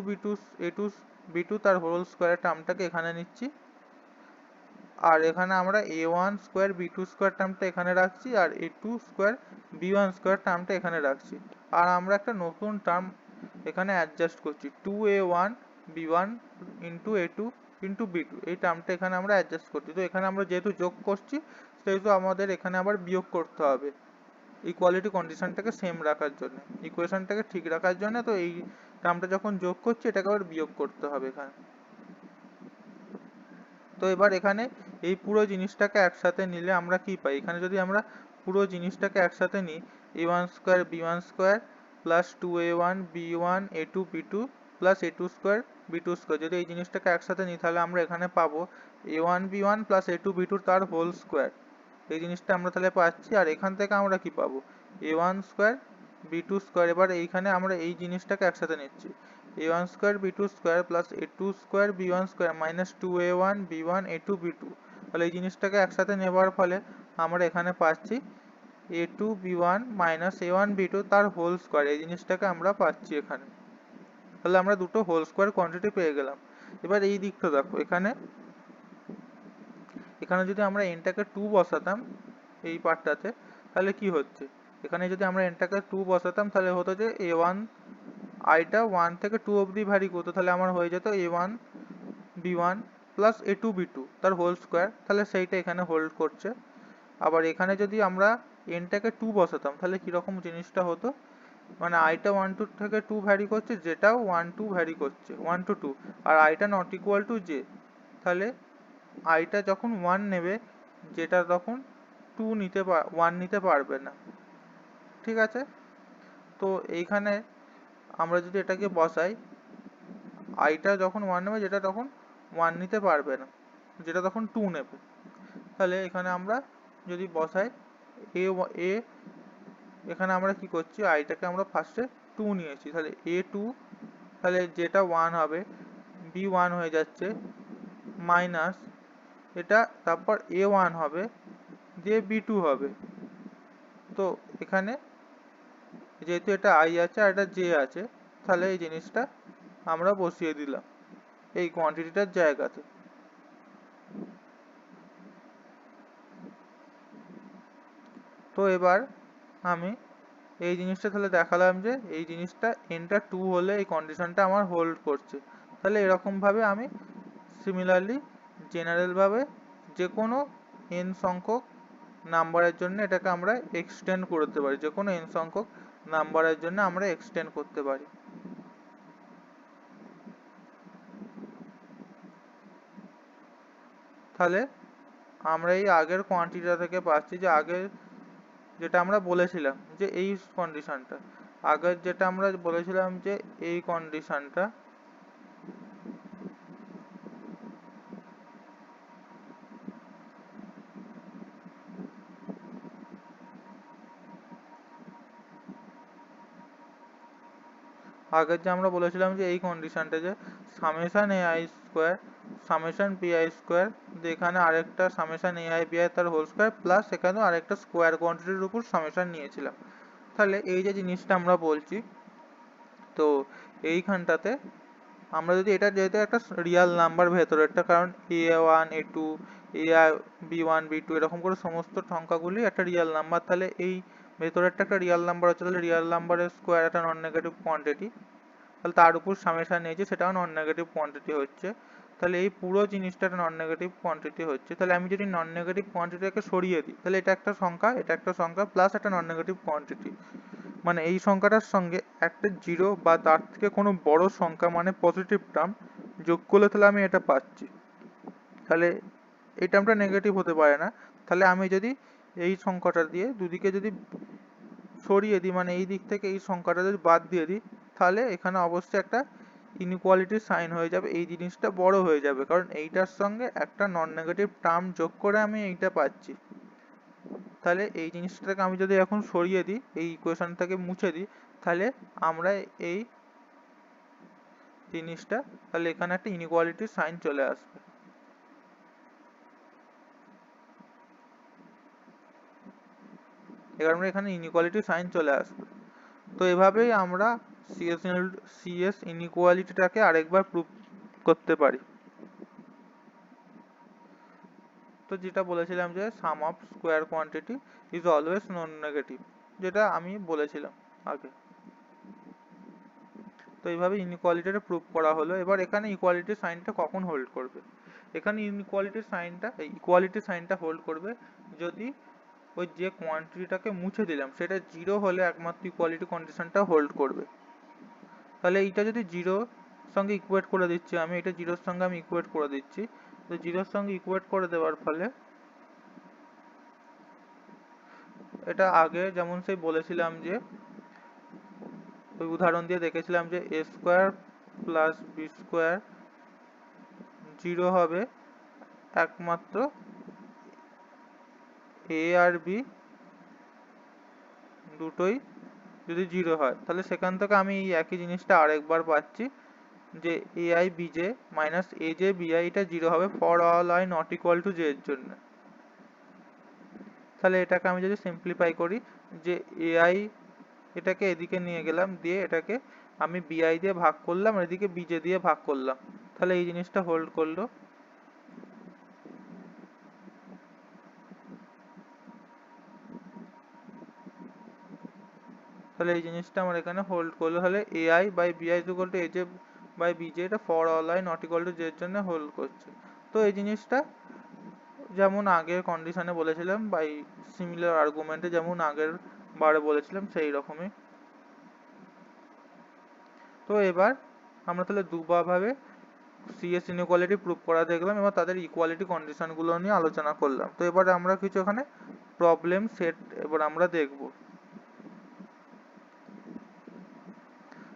b2 তার হোল স্কোয়ার টার্মটাকে এখানে নিচ্ছি, আর এখানে আমরা a1 স্কোয়ার b2 স্কোয়ার টার্মটা এখানে রাখছি, আর a2 স্কোয়ার b1 স্কোয়ার টার্মটা এখানে রাখছি। আর আমরা একটা নতুন টার্ম এখানে অ্যাডজাস্ট করছি, 2a1 b1 into a2 into b2, এই টার্মটা এখানে আমরা অ্যাডজাস্ট করছি। তো এখানে আমরা যেহেতু যোগ করছি সেহেতু আমাদের এখানে আবার বিয়োগ করতে হবে ইকুয়ালিটি কন্ডিশনটাকে সেম রাখার জন্য, ইকুয়েশনটাকে ঠিক রাখার জন্য। তো এই টার্মটা যখন যোগ করছি এটাকে আবার বিয়োগ করতে হবে এখানে। তো এবার এখানে এই পুরো জিনিসটাকে একসাথে নিলে আমরা কি পাই, এখানে যদি আমরা পুরো জিনিসটাকে একসাথে নিই, a1 square b1 square plus 2a1 b1 a2 b2 plus a2 square b2 square, যদি এই জিনিসটাকে একসাথে নিই তাহলে আমরা এখানে পাবো a1 b1 plus a2 b2 তার হোল স্কোয়ার, এই জিনিসটা আমরা তাহলে পাচ্ছি। আর এখান থেকে আমরা কি পাবো, a1 স্কোয়ার b2 স্কোয়ার, এবার এইখানে আমরা এই জিনিসটাকে একসাথে নিচ্ছি, a1 square b2 square plus a2 square b1 square minus 2a1 b1 a2 b2, তাহলে এই জিনিসটাকে একসাথে নেবার ফলে আমরা এখানে পাচ্ছি a2 b1 minus a1 b2 তার হোল স্কোয়ার, এই জিনিসটাকে আমরা পাচ্ছি এখানে। তাহলে আমরা দুটো হোল স্কোয়ার কোয়ান্টিটি পেয়ে গেলাম। এবার এই দিকটা দেখো, এখানে যদি আমরা nটাকে 2 বসাতাম এই পার্টটাতে তাহলে কি হচ্ছে, এখানে যদি আমরা nটাকে 2 বসাতাম তাহলে হতো যে a1 আইটা 1 থেকে 2 অবধি ভ্যারি করতো, তাহলে আমার হয়ে যেত a1 b1 plus a2 b2 তার হোল স্কোয়ার, তাহলে সেইটা এখানে হোল্ড করছে। আবার এখানে যদি আমরা nটাকে 2 বসাতাম তাহলে কিরকম জিনিসটা হতো, মানে আইটা 1 টু থেকে 2 ভ্যারি করছে, যেটাও 1 2 ভ্যারি করছে 1 টু 2, আর আইটা নট ইকুয়াল টু j, তাহলে আইটা যখন 1 নেবে যেটা তখন 1 নিতে পারবে না। ঠিক আছে, তো এইখানে আমরা যদি এটাকে বসাই, আইটা যখন 1 নেবে যেটা তখন 1 নিতে পারবে না, যেটা তখন 2 নেবে, তাহলে এখানে আমরা যদি বসাই a এখানে আমরা কি করছি, আইটাকে আমরা ফার্স্টে 2 নিয়েছি, তাহলে a2, তাহলে যেটা 1 হবে b1 হয়ে যাচ্ছে মাইনাস এটা, তারপর a1 হবে দিয়ে b2 হবে। তো এখানে যেহেতু এটা i আছে আর এটা j আছে, তাহলে এই জিনিসটা আমরা বসিয়ে দিলাম এই কোয়ান্টিটিটার জায়গাতে। তো এবার আমি এই জিনিসটা তাহলে দেখালাম যে এই জিনিসটা nটা 2 হলে এই কন্ডিশনটা আমার হোল্ড করছে। তাহলে এরকম ভাবে আমি সিমিলারলি জেনারেল ভাবে যে কোনো n সংখ্যক নাম্বারের জন্য এটাকে আমরা এক্সটেন্ড করতে পারি, যে কোনো n সংখ্যক নাম্বারের জন্য আমরা এক্সটেন্ড করতে পারি। তাহলে আমরা এই আগের কোয়ান্টিটিটা থেকে পাচ্ছি যে আগের যেটা আমরা বলেছিলাম যে এই কন্ডিশনটা, আগের যেটা আমরা বলেছিলাম যে এই কন্ডিশনটা, আগের যে আমরা বলেছিলাম যে এই কন্ডিশনটা যে summation ai square summation PI square, এখানে আরেকটা সামেশন এআই বিআই তার হোল স্কোয়ার প্লাস এখানেও আরেকটা স্কোয়ার কোয়ান্টিটির উপর সামেশন নিয়েছিলাম। তাহলে এই যে জিনিসটা আমরা বলছি, তো এইখানটাতে আমরা যদি এটা যেহেতু একটা রিয়াল নাম্বার ভেতরেরটা, কারণ a1 a2 b1 b2 এরকম করে সমস্ত সংখ্যাগুলি একটা রিয়াল নাম্বার, তাহলে এই ভেতরেরটা একটা রিয়াল নাম্বার হচ্ছে, তাহলে রিয়াল নাম্বারের স্কোয়ার একটা নন নেগেটিভ কোয়ান্টিটি, তাহলে তার উপর সামেশন নিয়েছি সেটাও নন নেগেটিভ কোয়ান্টিটি হচ্ছে, তাহলে এই পুরো জিনিসটা একটা নন নেগেটিভ কোয়ান্টিটি হচ্ছে। তাহলে আমি যদি নন নেগেটিভ কোয়ান্টিটিকে সরিয়ে দিই, তাহলে এটা একটা সংখ্যা, এটা একটা সংখ্যা প্লাস একটা নন নেগেটিভ কোয়ান্টিটি, মানে এই সংখ্যাটার সঙ্গে একটা জিরো বা তার থেকে কোনো বড় সংখ্যা মানে পজিটিভ টার্ম যোগ করলে তাহলে আমি এটা পাচ্ছি। তাহলে এই টার্মটা নেগেটিভ হতে পারে না। তাহলে আমি যদি এই সংখ্যাটা দিয়ে দুদিকে যদি সরিয়ে দিই, মানে এই দিক থেকে এই সংখ্যাটা যদি বাদ দিয়ে দিই, তাহলে এখানে অবশ্যই একটা ইনইকুয়ালিটির সাইন হয়ে যাবে, এই জিনিসটা বড় হয়ে যাবে, কারণ এইটার সঙ্গে একটা নন নেগেটিভ টার্ম যোগ করে আমি এইটা পাচ্ছি। তাহলে এই জিনিসটাকে আমি যদি এখন সরিয়ে দিই, এই ইকুয়েশনটাকে মুছে দিই, তাহলে আমরা এই জিনিসটা, তাহলে এখানে একটা ইনইকুয়ালিটির সাইন চলে আসবে। এবার আমরা এখানে ইনইকুয়ালিটির সাইন চলে আসবে। তো এভাবেই আমরা সিএস ইনইকুয়ালিটিটাকে আরেকবার প্রুভ করতে পারি। তো যেটা বলেছিলাম যে sum of square quantity is always non negative, যেটা আমি বলেছিলাম আগে। তো এইভাবে ইনইকুয়ালিটিটা প্রুভ করা হলো। এবার এখানে ইকুয়ালিটির সাইনটা কখন হোল্ড করবে? এখানে ইকুয়ালিটির সাইনটা হোল্ড করবে যদি ওই যে কোয়ান্টিটিটাকে মুছে দিলাম সেটা জিরো হলে একমাত্র ইকুয়ালিটি কন্ডিশনটা হোল্ড করবে। তাহলে এইটা যদি জিরো সঙ্গে ইকুয়েট করে দিচ্ছি আমি, এটা জিরোর সঙ্গে আমি ইকুয়েট করে দিচ্ছি, তো জিরোর সঙ্গে ইকুয়েট করে দেওয়ার ফলে এটা আগে যেমন সেই বলেছিলাম যে ওই উদাহরণ দিয়ে দেখেছিলাম যে a square plus b square zero হবে একমাত্র এ আর বি দুটোই যদি জিরো হয়। তাহলে সেখান থেকে আমি এই একই জিনিসটা আরেকবার পাচ্ছি যে a i b j minus a j b i, এটা জিরো হবে for all i not equal to j এর জন্য। তাহলে এটাকে আমি যদি সিম্পলিফাই করি, যে এ আই এটাকে এদিকে নিয়ে গেলাম, দিয়ে এটাকে আমি বি আই দিয়ে ভাগ করলাম, আর এদিকে বি জে দিয়ে ভাগ করলাম, তাহলে এই জিনিসটা হোল্ড করলো। তাহলে এই জিনিসটা আমার এখানে হোল্ড করলো, তাহলে a i by b i equal to a j by b j, এটা for all i not equal to j এর জন্য হোল্ড করছে। তো এই জিনিসটা যেমন আগের কন্ডিশনে বলেছিলাম বাই সিমিলার আর্গুমেন্টে যেমন আগের বারে বলেছিলাম সেই রকমই। তো এবার আমরা তাহলে দুভাবে সিএস ইনইকুয়ালিটি প্রুভ করা দেখলাম, এবার তাদের ইকুয়ালিটি কন্ডিশনগুলো নিয়ে আলোচনা করলাম। তো এবার আমরা কিছু এখানে প্রবলেম সেট এবার আমরা দেখব।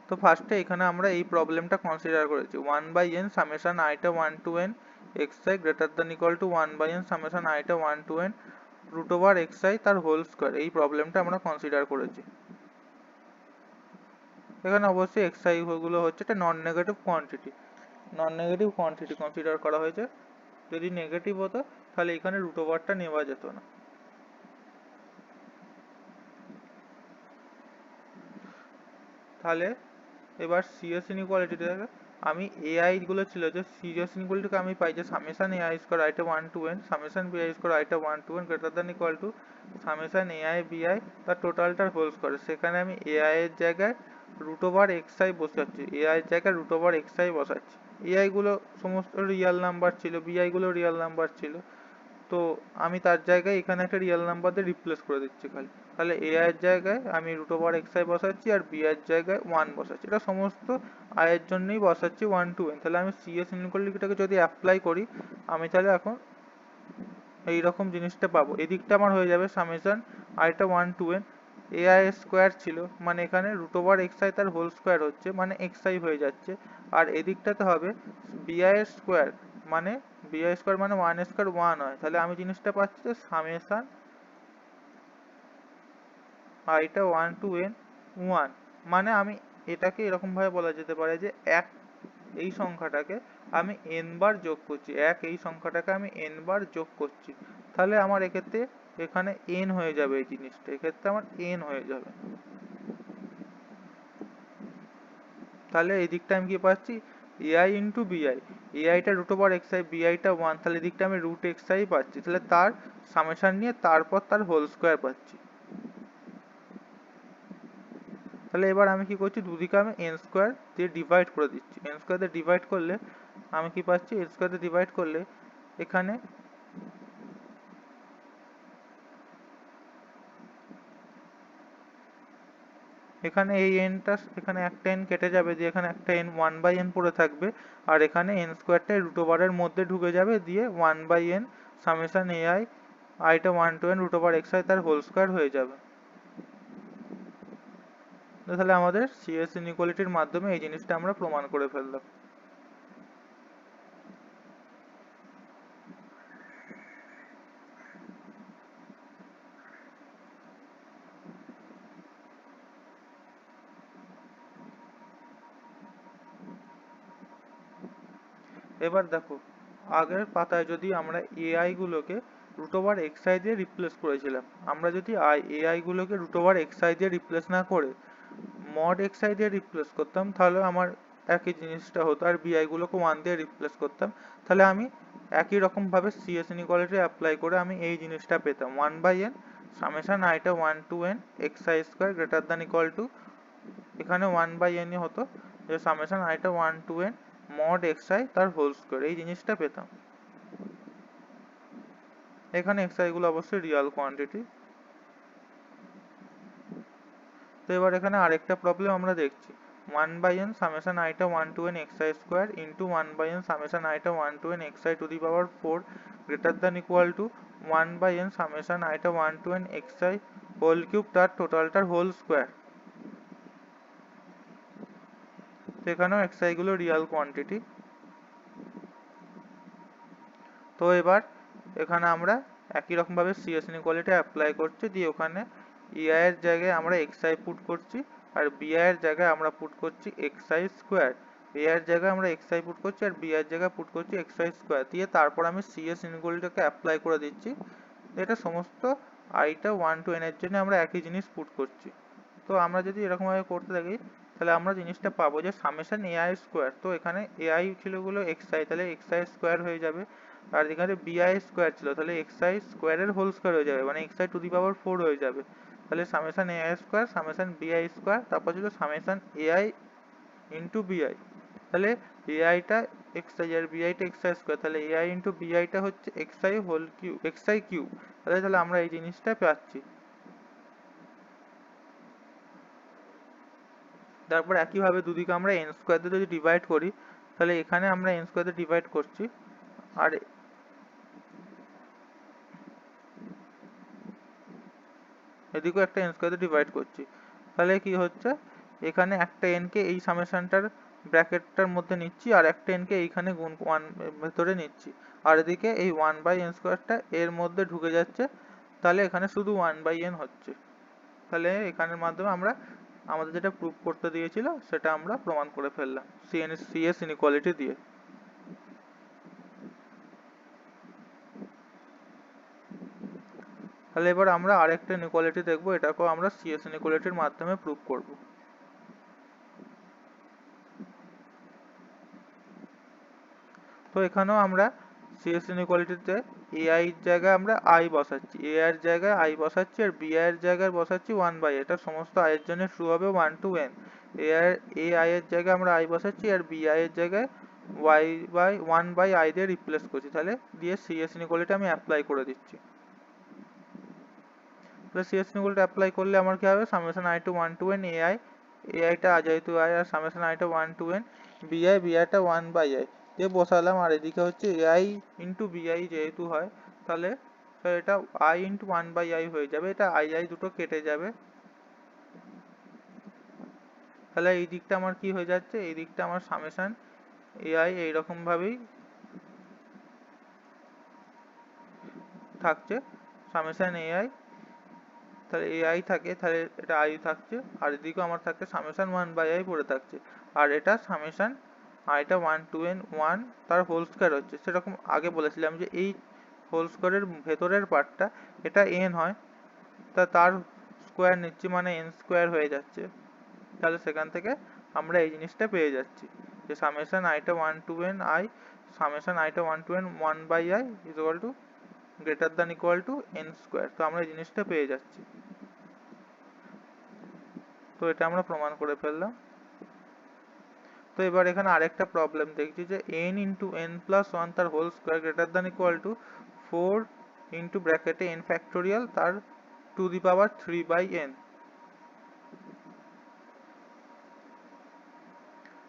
তো ফার্স্টে এখানে আমরা এই প্রবলেমটা কনসিডার করেছি, 1/n সামেশন আইটা 1 to n xi greater than equal to 1/n summation আইটা 1 to n root over xi তার হোল স্কয়ার, এই প্রবলেমটা আমরা কনসিডার করেছি। এখানে অবশ্যই xi গুলো হচ্ছে একটা নন নেগেটিভ কোয়ান্টিটি কনসিডার করা হয়েছে। যদি নেগেটিভ হতো তাহলে এখানে রুট ওভারটা নেওয়া যেত না। তাহলে এবার সিএস ইনইকুয়ালিটিটাকে আমি এআই গুলো ছিল যে সিএস ইনইকুয়ালিটিকে আমি পাই যে সামেশন এআই স্কয়ার আইটা 1 to n সামেশন বিআই স্কয়ার আইটা 1 to n greater than equal to summation AI বিআই তার টোটালটার হোল স্কয়ার। সেখানে আমি এআই এর জায়গায় রুট ওভার এক্সআই বসাচ্ছি, এআই এর জায়গায় রুট ওভার এক্সআই বসাচ্ছি। এআই গুলো সমস্ত রিয়েল নাম্বার ছিল, বিআই গুলো রিয়েল নাম্বার ছিল, তো আমি তার জায়গায় এখানে একটা রিয়েল নাম্বার দিয়ে রিপ্লেস করে দিচ্ছি খালি। তাহলে এ এর জায়গায় আমি রুট ওভার এক্স আই বসাচ্ছি আর বি এর জায়গায় 1 বসাচ্ছি, এটা সমস্ত আই এর জন্যই বসাচ্ছি 1 to n। তাহলে আমি সিএস ইনইকুয়ালিটিটাকে যদি অ্যাপ্লাই করি, আমি তাহলে এখন এইরকম জিনিসটা পাবো। এদিকটা আমার হয়ে যাবে সামেশন আইটা 1 to n a i square ছিল, মানে এখানে রুট ওভার এক্স আই তার হোল স্কোয়ার হচ্ছে, মানে এক্স আই হয়ে যাচ্ছে। আর এদিকটাতে হবে বিআই স্কোয়ার, মানে বিআই স্কোয়ার মানে 1 স্কোয়ার 1 হয়। তাহলে আমি জিনিসটা পাচ্ছি যে সামেশন আইটা 1 to n 1, মানে আমি এটাকে এরকম ভাবে বলা যেতে পারে যে এই সংখ্যাটাকে আমি n বার যোগ করছি, 1 এই সংখ্যাটাকে আমি n বার যোগ করছি, তাহলে আমার এক্ষেত্রে এখানে n হয়ে যাবে, এই জিনিসটা এক্ষেত্রে আমার n হয়ে যাবে। তাহলে এই দিকটা আমি কি পাচ্ছি, ai ইন্টু বিআই, aiটা রুট ওভার xi, biটা 1, তাহলে এদিকটা আমি রুট xi পাচ্ছি, তাহলে তার সামেশন নিয়ে তারপর তার হোল স্কোয়ার পাচ্ছি। তাহলে এবার আমি কি করছি, দুদিকে আমি n স্কোয়ার দিয়ে ডিভাইড করে দিচ্ছি, n স্কোয়ার দিয়ে ডিভাইড করলে আমি কি পাচ্ছি, n স্কোয়ার দিয়ে ডিভাইড করলে এখানে এখানে এই nটা, এখানে একটা n কেটে যাবে, দিয়ে এখানে একটা n 1/n পড়ে থাকবে, আর এখানে n স্কোয়ারটা রুট ওভারের মধ্যে ঢুকে যাবে, দিয়ে 1/n সামেশন ai iটা 1 to n root over xi তার হোল স্কোয়ার হয়ে যাবে। তাহলে আমাদের সিএস ইনইকুয়ালিটির মাধ্যমে এই জিনিসটা আমরা প্রমাণ করে ফেললাম। এবার দেখো, আগের পাতায় যদি আমরা এআই গুলোকে রুট ওভার xi দিয়ে রিপ্লেস করেছিলাম, আমরা যদি এআই গুলোকে রুট ওভার xi দিয়ে রিপ্লেস না করে মড xi দিয়ে রিপ্লেস করতাম, তাহলে আমার একই জিনিসটা হতো, আর বিআই গুলোকে 1 দিয়ে রিপ্লেস করতাম, তাহলে আমি একই রকম ভাবে সিএস ইনইকুয়ালিটি অ্যাপ্লাই করে আমি এই জিনিসটা পেতাম, 1/n সামেশন আইটা 1 to n xi square greater than equal two, এখানে 1/n ই হতো, যে সামেশন আইটা 1 to n মড xi তার হোল স্কয়ার, এই জিনিসটা পেতাম। এখানে xi গুলো অবশ্যই রিয়েল কোয়ান্টিটি। তো এবার এখানে আরেকটা প্রবলেম আমরা দেখছি, 1/n summation iটা 1 to n xi square into 1/n summation iটা 1 to n xi to the power 4 greater than equal to 1/n summation iটা 1 to n xi whole cube তার টোটালটার হোল স্কোয়ার। এখানেও xi গুলো রিয়েল কোয়ান্টিটি। তো এবার এখানে আমরা একই রকম ভাবে সিএস ইনইকুয়ালিটি অ্যাপ্লাই করছি, দিয়ে ওখানে ei এর জায়গায় আমরা xi পুট করছি, আর bi এর জায়গায় আমরা পুট করছি xi স্কয়ার। a এর জায়গায় আমরা xi পুট করছি, আর b এর জায়গায় পুট করছি xi স্কয়ার, দিয়ে তারপর আমি সিএস ইনইকুয়ালিটিকে অ্যাপ্লাই করে দিচ্ছি। এটা সমস্ত i টা 1 to n এর জন্য আমরা একই জিনিস পুট করছি। তো আমরা যদি এরকম ভাবে করতে থাকি, তাহলে আমরা জিনিসটা পাবো যে সামেশন ai স্কয়ার, তো এখানে ai ছিল গুলো xi, তাহলে xi স্কয়ার হয়ে যাবে, আর এখানে bi স্কয়ার ছিল, তাহলে xi স্কয়ারের হোল স্কয়ার হয়ে যাবে, মানে xi টু দি পাওয়ার 4 হয়ে যাবে। তাহলে summation ai square summation bi square, তারপর ছিল সামেশন ai ইনটু bi, তাহলে ai টা xi আর bi টা xi স্কয়ার, তাহলে ai ইনটু bi টা হচ্ছে xi whole cube, xi cube. তাহলে আমরা এই জিনিসটা পাচ্ছি। তারপর একইভাবে দুদিকে আমরা n স্কয়ার দিয়ে যদি ডিভাইড করি, তাহলে এখানে আমরা n স্কয়ার দিয়ে ডিভাইড করছি, আর এদিকেও একটা n স্কয়ার দিয়ে ডিভাইড করছি, তাহলে কি হচ্ছে, এখানে একটা n কে এই সামেশনটার ব্র্যাকেটটার মধ্যে নিচ্ছি, আর একটা n কে এইখানে গুণ 1 ভেতরে নিচ্ছি, আর এদিকে এই 1/n স্কয়ারটা এর মধ্যে ঢুকে যাচ্ছে, তাহলে এখানে শুধু 1/n হচ্ছে। তাহলে এখানের মাধ্যমে আমরা আমাদের যেটা প্রুফ করতে দিয়েছিল সেটা আমরা প্রমাণ করে ফেললাম সিএস ইনইকুয়ালিটি দিয়ে। তাহলে এবার আমরা আরেকটা ইনইকুয়ালিটি দেখবো, এটাকেও আমরা সিএস ইনইকুয়ালিটির মাধ্যমে প্রুফ করব। তো এখানেও আমরা সিএস ইনইকুয়ালিটিতে ai এর জায়গায় আমরা i বসাচ্ছি, a এর জায়গায় i বসাচ্ছি, আর b এর জায়গায় বসাচ্ছি 1/, এটা সমস্ত i এর জন্য ট্রু হবে 1 to n। ai এর জায়গায় আমরা i বসাচ্ছি, আর bi এর জায়গায়1/i দিয়ে রিপ্লেস করছি, তাহলে দিয়ে সিএস ইনইকুয়ালিটি আমি অ্যাপ্লাই করে দিচ্ছি। তাহলে সিএস ইনইকুয়ালিটি অ্যাপ্লাই করলে আমার কি হবে, summation i to 1 to n ai টা যেহেতু i, আর summation i to 1 to n bi টা 1/i দিয়ে বসালাম, আর এদিকে হচ্ছে ai ইনটু bi যেহেতু হয়, তাহলে এটা i ইনটু 1/i হয়ে যাবে, এটা i দুটো কেটে যাবে। তাহলে এই দিকটা আমার কি হয়ে যাচ্ছে, এই দিকটা আমার সামেশন ai এইরকম ভাবেই থাকছে, সামেশন ai, তাহলে ai থাকে, তাহলে এটা i থাকছে, আর এদিকেও আমার থাকছে সামেশন 1/i পড়ে থাকছে, আর এটা সামেশন আইটা 1 2 n 1 তার হোল স্কয়ার হচ্ছে, সেরকম আগে বলেছিলাম যে এই হোল স্কয়ারের ভেতরের পার্টটা এটা n হয়, তার স্কয়ার নিচ্ছি মানে n স্কয়ার হয়ে যাচ্ছে। তাহলে সেখান থেকে আমরা এই জিনিসটা পেয়ে যাচ্ছি যে সামেশন আইটা 1 টু n i সামেশন আইটা 1 to n 1 by i is equal to greater than equal to n square. তো আমরা এই জিনিসটা পেয়ে যাচ্ছি। তো এটা আমরা প্রমাণ করে ফেললাম। তো এবার এখানে আরেকটা প্রবলেম দেখছি যে n ইন্টু n প্লাস 1 তার whole square greater than equal to 4 into ব্র্যাকেটে n ফ্যাক্টোরিয়াল তার to the power 3 by n।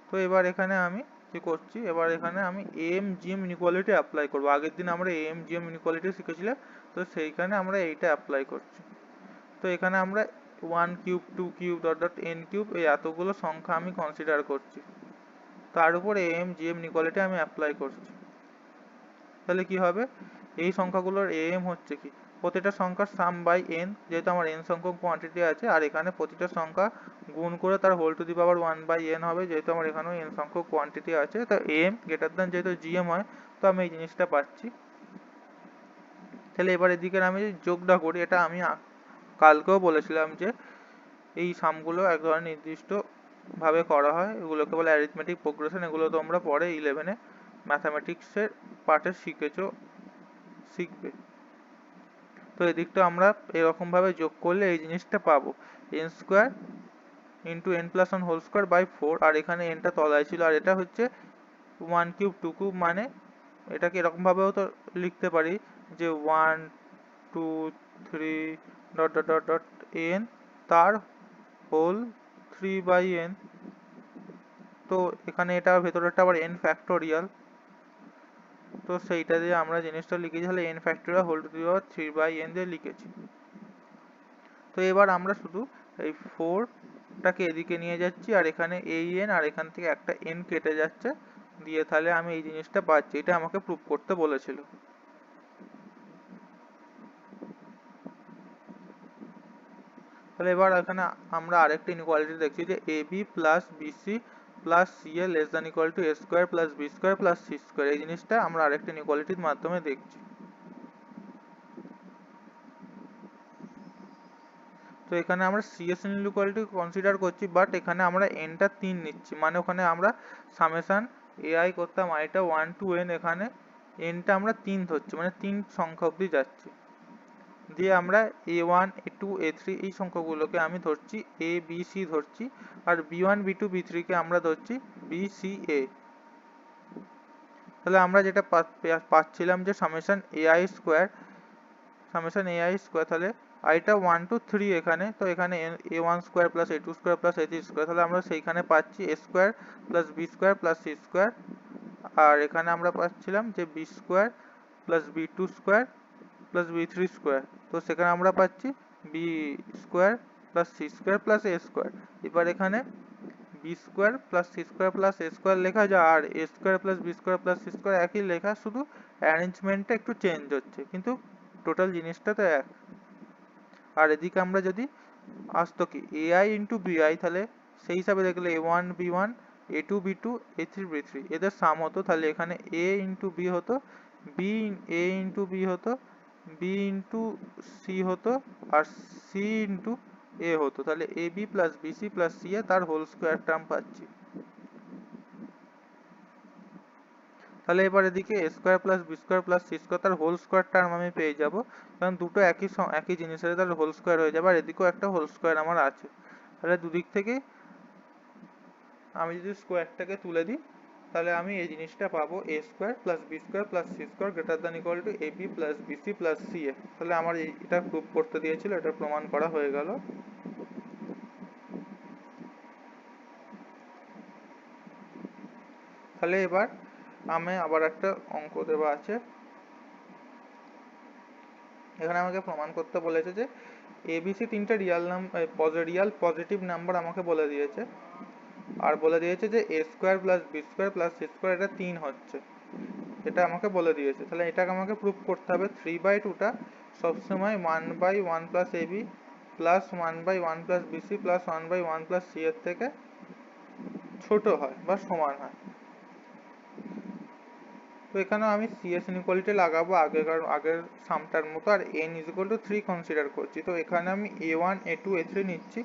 তো এবার এখানে আমি কি করছি, এবার এখানে আমি am-gm ইনইকুয়ালিটি অ্যাপ্লাই করব। আগের দিন আমরা am-gm ইনইকুয়ালিটি শিখেছিলাম, তো সেইখানে আমরা এইটা অ্যাপ্লাই করছি। তো এখানে আমরা 1 cube 2 cube dot dot n cube এই এতগুলো সংখ্যা আমি কনসিডার করছি, তার উপর am-gm ইনইকুয়ালিটি আমি অ্যাপ্লাই করছি। তাহলে কি হবে, এই সংখ্যাগুলোর am হচ্ছে কি প্রতিটা সংখ্যার সাম বাই n, যেহেতু আমার n সংখ্যক কোয়ান্টিটি আছে, আর এখানে প্রতিটা সংখ্যা গুণ করে তার whole to the power 1 by n হবে, যেহেতু আমার এখানেও n সংখ্যক কোয়ান্টিটি আছে। তো am গ্রেটার দ্যান যেহেতু gm হয়, তো আমি এই জিনিসটা পাচ্ছি। তাহলে এবার এদিকে আমি যদি যোগটা করি, এটা আমি কালকেও বলেছিলাম যে এই সামগুলো এক ধরনের নির্দিষ্ট ভাবে করা হয়, এগুলোকে বলে অ্যারিথমেটিক প্রোগ্রেশন। এগুলো তোমরা পরে 11-এ ম্যাথামেটিক্সের পার্টে শিখবে। তো এদিকটা আমরা এরকম ভাবে যোগ করলে এই জিনিসটা পাবো, n square into n plus 1 whole square by 4, আর এখানে n টা তলায় ছিল, আর এটা হচ্ছে 1 কিউব 2 কিউব, মানে এটাকে এরকম ভাবেও তো লিখতে পারি যে 1 2 3 dot dot dot dot n তার হোল 3 বাই n। তো এখানে এটা ভেতরেরটা আবার n ফ্যাক্টোরিয়াল, তো সেইটা দিয়ে আমরা জিনিসটা লিখেছি, তাহলে n factorial whole to the power 3 by n দিয়ে লিখেছি। তো এবার আমরা শুধু এই 4 টাকে এদিকে নিয়ে যাচ্ছি, আর এখানে এই n আর এখান থেকে একটা n কেটে যাচ্ছে দিয়ে, তাহলে আমি এই জিনিসটা পাচ্ছি। এটা আমাকে প্রুফ করতে বলেছিল। তাহলে এবার এখানে আমরা আরেকটা ইনইকুয়ালিটি দেখছি যে ab plus bc plus ca less than equal two a square plus b square plus c square. এই জিনিসটা আমরা আরেকটা ইনইকুয়ালিটির মাধ্যমে দেখছি। তো এখানে আমরা cs ইনইকুয়ালিটি কনসিডার করছি, বাট এখানে আমরা n টা 3 নিচ্ছি, মানে ওখানে আমরা সামেশন ai করতাম i টা 1 টু n, এখানে n টা আমরা 3 ধরছি, মানে 3 সংখ্যা অবধি যাচ্ছি। দিয়ে আমরা a1 a2 a3 এই সংখ্যাগুলোকে আমি ধরছি a b c ধরছি, আর b1 b2 b3 কে আমরা ধরছি b c a। তাহলে আমরা যেটা পাচ্ছিলাম যে সামেশন ai স্কয়ার তাহলে i টা 1 টু 3 এখানে, তো এখানে a1 square plus a2 square plus a3 square, তাহলে আমরা সেইখানে পাচ্ছি a square plus b square plus c square, আর এখানে আমরা পাচ্ছিলাম যে b square plus b2 square plus b3 square, তো সেখানে আমরা পাচ্ছি b square plus c square plus a square. এবার এখানে b square plus c square plus a square লেখা যায়, আর a square plus b square plus c square একই লেখা, শুধু অ্যারেঞ্জমেন্টটা একটু চেঞ্জ হচ্ছে, কিন্তু টোটাল জিনিসটা তো এক। আর এদিকে আমরা যদি আসতো কি ai ইন্টু bi, তাহলে সেই হিসাবে দেখলে a1 b1 a2 b2 a3 b3 এদের সাম হতো, তাহলে এখানে a ইন্টু b হতো, b a ইন্টু b হতো, b ইন্টু c হতো, আর c ইন্টু a হতো, তাহলে ab plus bc plus ca তার হোল স্কয়ার টার্ম পাচ্ছি। তাহলে এবার এদিকে a square plus b square plus c square তার হোল স্কয়ার টার্ম আমি পেয়ে যাব, কারণ দুটো একই জিনিসের, তাহলে হোল স্কয়ার হয়ে যাবে, আর এদিকেও একটা হোল স্কয়ার আমার আছে। তাহলে দুদিক থেকে আমি যদি স্কয়ারটাকে তুলে দিই, তাহলে আমি এই জিনিসটা পাবো a square plus b square plus c square greater than equal two ab plus bc plus ca। তাহলে আমার এটা প্রুফ করতে দিয়েছিল, এটা প্রমাণ করা হয়ে গেল। তাহলে এবার আমি আবার একটা অঙ্ক দেওয়া আছে, এখানে আমাকে প্রমাণ করতে বলেছে যে abc তিনটা রিয়াল পজিটিভ নাম্বার আমাকে বলে দিয়েছে, আর বলে দিয়েছে যে a square plus b square plus c square এটা 3 হচ্ছে, এটা আমাকে বলে দিয়েছে। তাহলে এটাকে আমাকে প্রুফ করতে হবে 3/2 টা সবসময় 1/1 plus ab plus 1/1 plus bc plus 1/1 plus c এর থেকে ছোট হয় বা সমান হয়। তো এখানে আমি সিএস ইনইকুয়ালিটি লাগাবো আগের সামটার মতো, আর n is equal to 3 consider করছি। তো এখানে আমি a1 a2 a3 নিচ্ছি,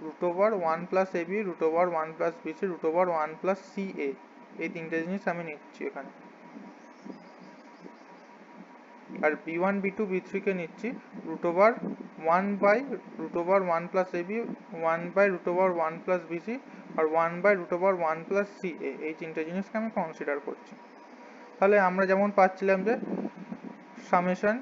root over 1 plus a b, root over 1 plus b c, root over 1 plus c a, এই তিনটে জিনিস আমি নিচ্ছি এখানে। আর b1 b2 b3 কে নিচ্ছি root over 1 by root over 1 plus a b, 1 by root over 1 plus b c, আর 1 by root over 1 plus c a, এই তিনটে জিনিসকে আমি কনসিডার করছি। তাহলে আমরা যেমন পাচ্ছিলাম যে সামেশন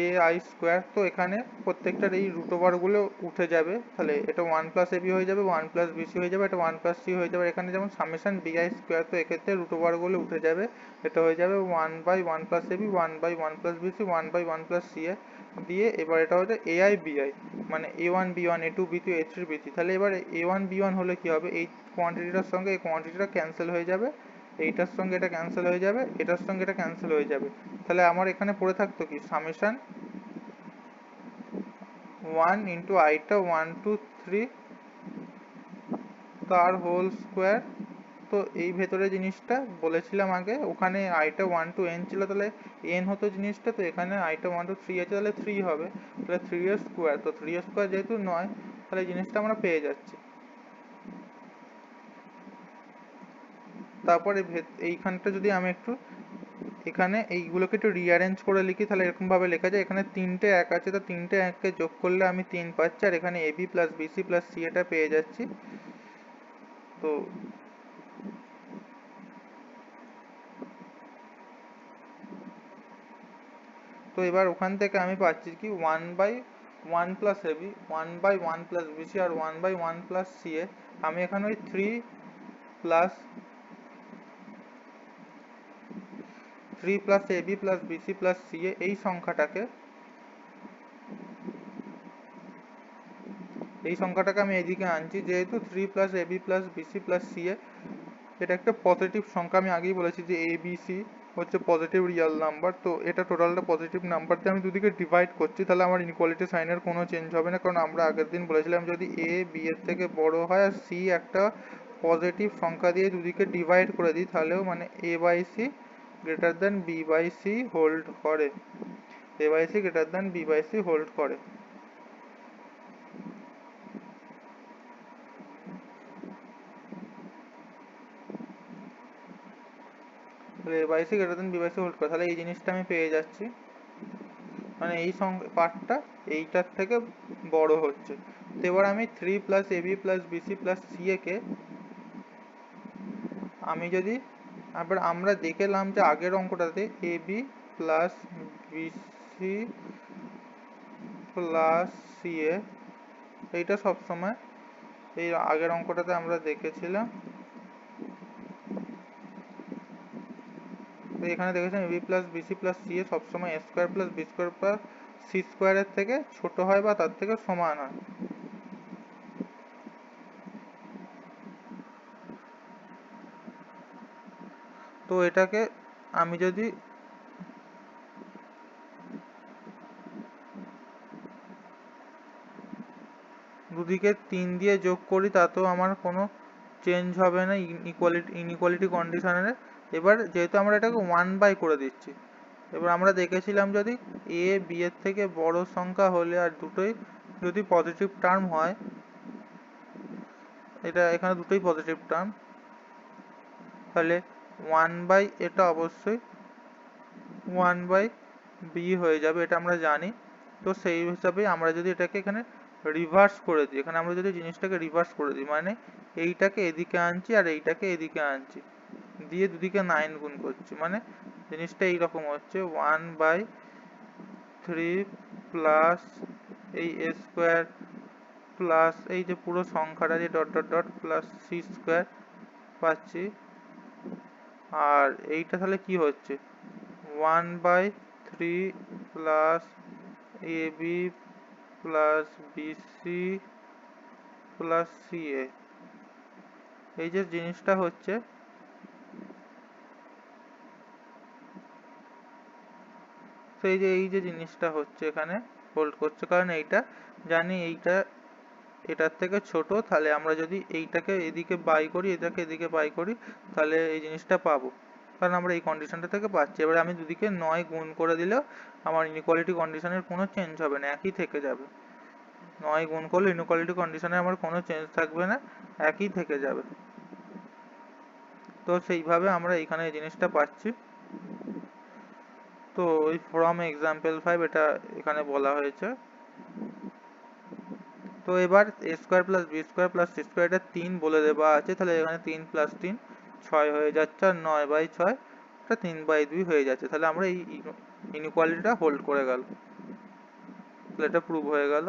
এ আই স্কোয়ার, তো এখানে প্রত্যেকটার এই রুট ওভারগুলো উঠে যাবে, তাহলে এটা 1 প্লাস এবি হয়ে যাবে, 1 প্লাস বিসি হয়ে যাবে, এটা 1 প্লাস সি হয়ে যাবে। এখানে যেমন সামেশন বি আই স্কোয়ার, তো এক্ষেত্রে রুট ওভারগুলো উঠে যাবে, এটা হয়ে যাবে 1 by 1 plus a b, 1 by 1 plus b c, 1 by 1 plus c a দিয়ে এবার এটা হচ্ছে এ আই বি আই, মানে a one b one, a two b two, a three b three. তাহলে এবার এ ওয়ান বি ওয়ান হলে কি হবে, এই কোয়ান্টিটিটার সঙ্গে এই কোয়ান্টিটিটা ক্যান্সেল হয়ে যাবে, এইটার সঙ্গে এটা ক্যান্সেল হয়ে যাবে, এটার সঙ্গে এটা ক্যান্সেল হয়ে যাবে। তাহলে আমার এখানে পড়ে থাকতো কি সামেশন 1 ইন্টু আইটা 1 2 3 তার হোল স্কোয়ার। তো এই ভেতরে জিনিসটা বলেছিলাম আগে, ওখানে আইটা 1 টু এন ছিল, তাহলে এন হতো জিনিসটা, তো এখানে আইটা 1 টু 3 আছে, তাহলে 3 হবে, তাহলে 3 এর স্কোয়ার, তো 3 এর স্কোয়ার যেহেতু নয়, তাহলে জিনিসটা আমরা পেয়ে যাচ্ছি। তারপরে এইখানটা যদি আমি একটু এখানে এইগুলোকে একটু রিঅ্যারেঞ্জ করে লিখি, তাহলে এরকম ভাবে লেখা যায়, এখানে তিনটে এক আছে, তো তিনটে এককে যোগ করলে আমি 3 পাচ্ছি, আর এখানে a b plus b c plus c এটা পেয়ে যাচ্ছি। তো তো এবার ওখান থেকে আমি পাচ্ছি কি 1 by 1 plus a b, 1 by 1 plus b c, আর 1 বাই 1 প্লাস সি এ। আমি এখানে ওই 3 plus a b plus b c plus c a এই সংখ্যাটাকে আমি এদিকে আনছি, যেহেতু 3 plus a b plus b c plus c a এটা একটা পজিটিভ সংখ্যা। আমি আগেই বলেছি যে এ বি সি হচ্ছে পজিটিভ রিয়াল নাম্বার, তো এটা টোটালটা পজিটিভ নাম্বার দিয়ে আমি দুদিকে ডিভাইড করছি, তাহলে আমার ইনইকুয়ালিটি সাইনের কোনো চেঞ্জ হবে না, কারণ আমরা আগের দিন বলেছিলাম যদি এ বি এর থেকে বড় হয় আর সি একটা পজিটিভ সংখ্যা দিয়ে দুদিকে ডিভাইড করে দিই, তাহলেও মানে a by c greater than b by c hold করে, a by c greater than b by c hold করে। তাহলে a by c greater than b by c hold করে, তাহলে এই জিনিসটা আমি পেয়ে যাচ্ছি, মানে এই পার্টটা এইটার থেকে বড় হচ্ছে। তো এবার আমি 3 plus a b plus b c plus c a কে আমি যদি আবার আমরা দেখলাম যে আগের অঙ্কটাতে a b plus b c plus c a এইটা সবসময়, এই আগের অঙ্কটাতে আমরা দেখেছিলাম, তো এখানে দেখেছিলাম a b plus b c plus c a সবসময় a square plus b square plus c স্কোয়ারের থেকে ছোট হয় বা তার থেকে সমান হয়। তো এটাকে আমি যদি দুদিকে 3 দিয়ে যোগ করি তাতেও আমার কোনো চেঞ্জ হবে না ইনইকুয়ালিটি কন্ডিশনের। এবার যেহেতু আমরা এটাকে 1 বাই করে দিচ্ছি, এবার আমরা দেখেছিলাম যদি এ বি এর থেকে বড় সংখ্যা হলে আর দুটোই যদি পজিটিভ টার্ম হয়, এটা এখানে দুটোই পজিটিভ টার্ম, তাহলে 1 বাই এটা অবশ্যই 1 বাই বি হয়ে যাবে, এটা আমরা জানি। তো সেই হিসাবে আমরা যদি এটাকে এখানে রিভার্স করে দিই, এখানে আমরা যদি জিনিসটাকে রিভার্স করে দিই, মানে এইটাকে এদিকে আনছি আর এইটাকে এদিকে আনছি, দিয়ে দুদিকে 9 গুণ করছি, মানে জিনিসটা এইরকম হচ্ছে 1 বাই 3 প্লাস এই এ স্কোয়ার প্লাস এই যে পুরো সংখ্যাটা যে dot dot dot plus c square পাচ্ছি, আর এইটা তাহলে কি হচ্ছে 1 by 3 plus a b plus b c plus c a, এই যে জিনিসটা হচ্ছে, তো এই যে জিনিসটা হচ্ছে এখানে হোল্ড করছে, কারণ এইটা জানি এইটা এটার থেকে ছোট, তাহলে আমরা যদি এইটাকে এদিকে বাই করি, এটাকে এদিকে বাই করি, তাহলে এই জিনিসটা পাবো। কারণ আমরা এই কন্ডিশনটা থেকে পাচ্ছি। এবার আমি দুদিকে 9 গুণ করে দিলেও আমার ইনইকুয়ালিটি কন্ডিশনের কোনো চেঞ্জ হবে না, একই থেকে যাবে। 9 গুণ করলে ইনইকুয়ালিটি কন্ডিশনে আমার কোনো চেঞ্জ থাকবে না, একই থেকে যাবে। তো সেইভাবে আমরা এইখানে এই জিনিসটা পাচ্ছি। তো ওই ফ্রম এক্সাম্পল 5 এটা এখানে বলা হয়েছে। তো এবার a square plus b square plus c square এটা 3 বলে দেওয়া আছে, তাহলে এখানে 3 প্লাস 3 6 হয়ে যাচ্ছে, আর 9/6 এটা 3/2 হয়ে যাচ্ছে। তাহলে আমরা এই ইনইকুয়ালিটিটা হোল্ড করে গেল, তাহলে এটা প্রুভ হয়ে গেল।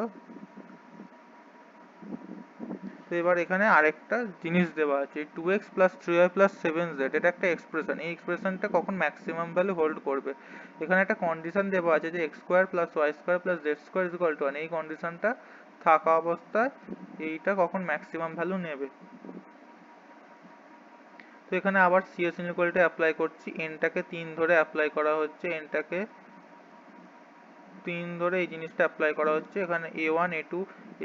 তো এবার এখানে আরেকটা জিনিস দেওয়া আছে, 2x plus 3y plus 7z এটা একটা এক্সপ্রেশন। এই এক্সপ্রেশনটা কখন ম্যাক্সিমাম ভ্যালু হোল্ড করবে, এখানে একটা কন্ডিশন দেওয়া আছে যে x square plus y square plus z square is equal to 1। এই কন্ডিশনটা থাকা অবস্থায় এইটা কখন ম্যাক্সিমাম ভ্যালু নেবে। তো এখানে আবার সিএস ইনইকুয়ালিটি অ্যাপ্লাই করছি, এনটাকে 3 ধরে অ্যাপ্লাই করা হচ্ছে, এনটাকে 3 ধরে এই জিনিসটা অ্যাপ্লাই করা হচ্ছে। এখানে a1 a2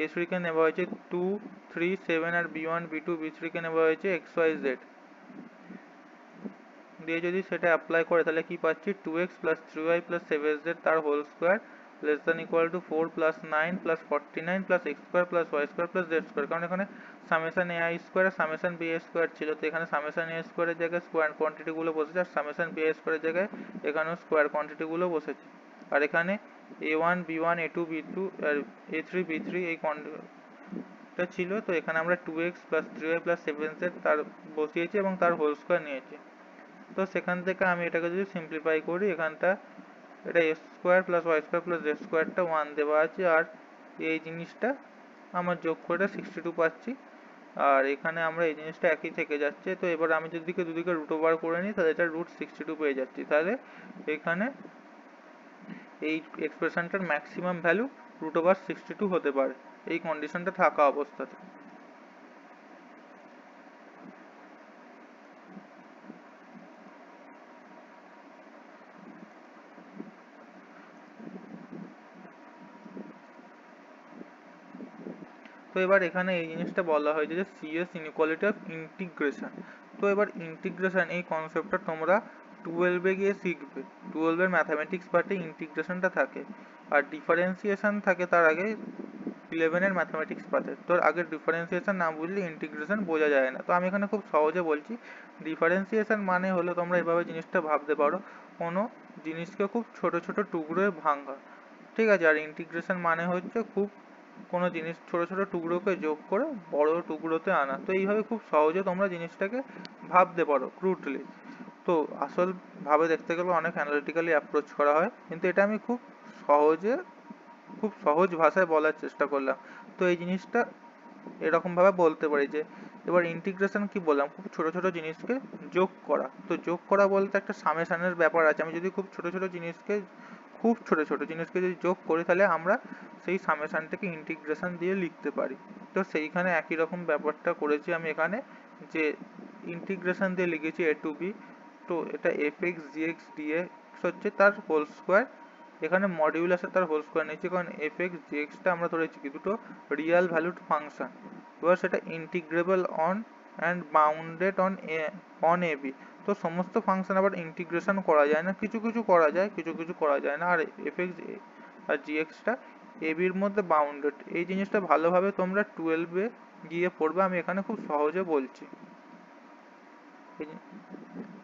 a3 কে নেওয়া হয়েছে 2 3 7, আর b1 b2 b3 কে নেওয়া হয়েছে x y z দিয়ে। যদি সেটা অ্যাপ্লাই করে তাহলে কি পাচ্ছি, 2x plus 3y plus 7z তার whole square less than equal to 4 plus 9 plus 49 plus x square plus y square plus z square. কারণ এখানে সামেশন ai স্কোয়ার আর সামেশন bi স্কোয়ার ছিল, তো এখানে সামেশন a স্কোয়ারের জায়গায় স্কোয়ার কোয়ান্টিটি গুলো বসেছে, আর সামেশন bi স্কোয়ারের জায়গায় এখানেও স্কোয়ার কোয়ান্টিটি গুলো বসেছে। আর এখানে a1 b1 a2 b2 আর a3 b3 এই কোয়ান্টিটিটা ছিল, তো এখানে আমরা 2x plus 3y plus 7z তার বসিয়েছি এবং তার হোল স্কোয়ার নিয়েছি। তো সেখান থেকে আমি এটাকে যদি সিম্পলিফাই করি, এখানটা এটা x square plus y square plus z স্কোয়ারটা 1 দেওয়া আছে, আর এই জিনিসটা আমার যোগ করে 62 পাচ্ছি, আর এখানে আমরা এই জিনিসটা একই থেকে যাচ্ছে। তো এবার আমি যদি দুদিকে রুট ওভার করে নিই তাহলে এটা রুট 62 পেয়ে যাচ্ছি। তাহলে এখানে এই এক্সপ্রেশনটার ম্যাক্সিমাম ভ্যালু রুট ওভার 62 হতে পারে এই কন্ডিশনটা থাকা অবস্থাতে। তো এবার এখানে এই জিনিসটা বলা হয়েছে যে সিএস ইনইকুয়ালিটি অফ ইন্টিগ্রেশন। তো এবার ইন্টিগ্রেশন এই কনসেপ্টটা তোমরা 12-এ গিয়ে শিখবে। 12-এর ম্যাথামেটিক্স পার্টে ইন্টিগ্রেশনটা থাকে, আর ডিফারেন্সিয়েশন থাকে তার আগে 11-এর ম্যাথামেটিক্স পার্টে। তো আগে ডিফারেন্সিয়েশন না বুঝলে ইন্টিগ্রেশন বোঝা যায় না। তো আমি এখানে খুব সহজে বলছি, ডিফারেন্সিয়েশন মানে হলো তোমরা এভাবে জিনিসটা ভাবতে পারো, কোনো জিনিসকে খুব ছোট ছোট টুকরোয় ভাঙা, ঠিক আছে। আর ইন্টিগ্রেশন মানে হচ্ছে খুব কোনো জিনিস ছোট ছোট টুকরোকে যোগ করে বড় টুকরোতে আনা। তো এইভাবে খুব সহজে তোমরা জিনিসটাকে ভাবতে পারো ক্রুডলি। তো আসল ভাবে দেখতে গেলে অনেক অ্যানালিটিক্যালি অ্যাপ্রোচ করা হয়, কিন্তু এটা আমি খুব সহজ ভাষায় বলার চেষ্টা করলাম। তো এই জিনিসটা এরকম ভাবে বলতে পারি যে, এবার ইন্টিগ্রেশন কি বললাম, খুব ছোট ছোট জিনিসকে যোগ করা। তো যোগ করা বলতে একটা সামেশনের ব্যাপার আছে। আমি যদি খুব ছোট ছোট জিনিসকে যদি যোগ করি তাহলে আমরা সেই সামেশনটাকে ইন্টিগ্রেশন দিয়ে লিখতে পারি। তো সেইখানে একই রকম ব্যাপারটা করেছি আমি এখানে, যে ইন্টিগ্রেশন দিয়ে লিখেছি a to b। তো এটা fx gx dx হচ্ছে তার হোল স্কোয়ার, এখানে মডিউলাসে তার হোল স্কোয়ার নিয়েছি, কারণ fx gx টা আমরা ধরেছি কি দুটো রিয়াল ভ্যালুড ফাংশন। এবার সেটা integrable on and bounded on ab। তো সমস্ত ফাংশন আবার ইন্টিগ্রেশন করা যায় না, কিছু কিছু করা যায়, কিছু কিছু করা যায় না। আর fx আর gx টা ab এর মধ্যে বাউন্ডেড, এই জিনিসটা ভালোভাবে তোমরা 12-এ গিয়ে পড়বে, আমি এখানে খুব সহজে বলছি।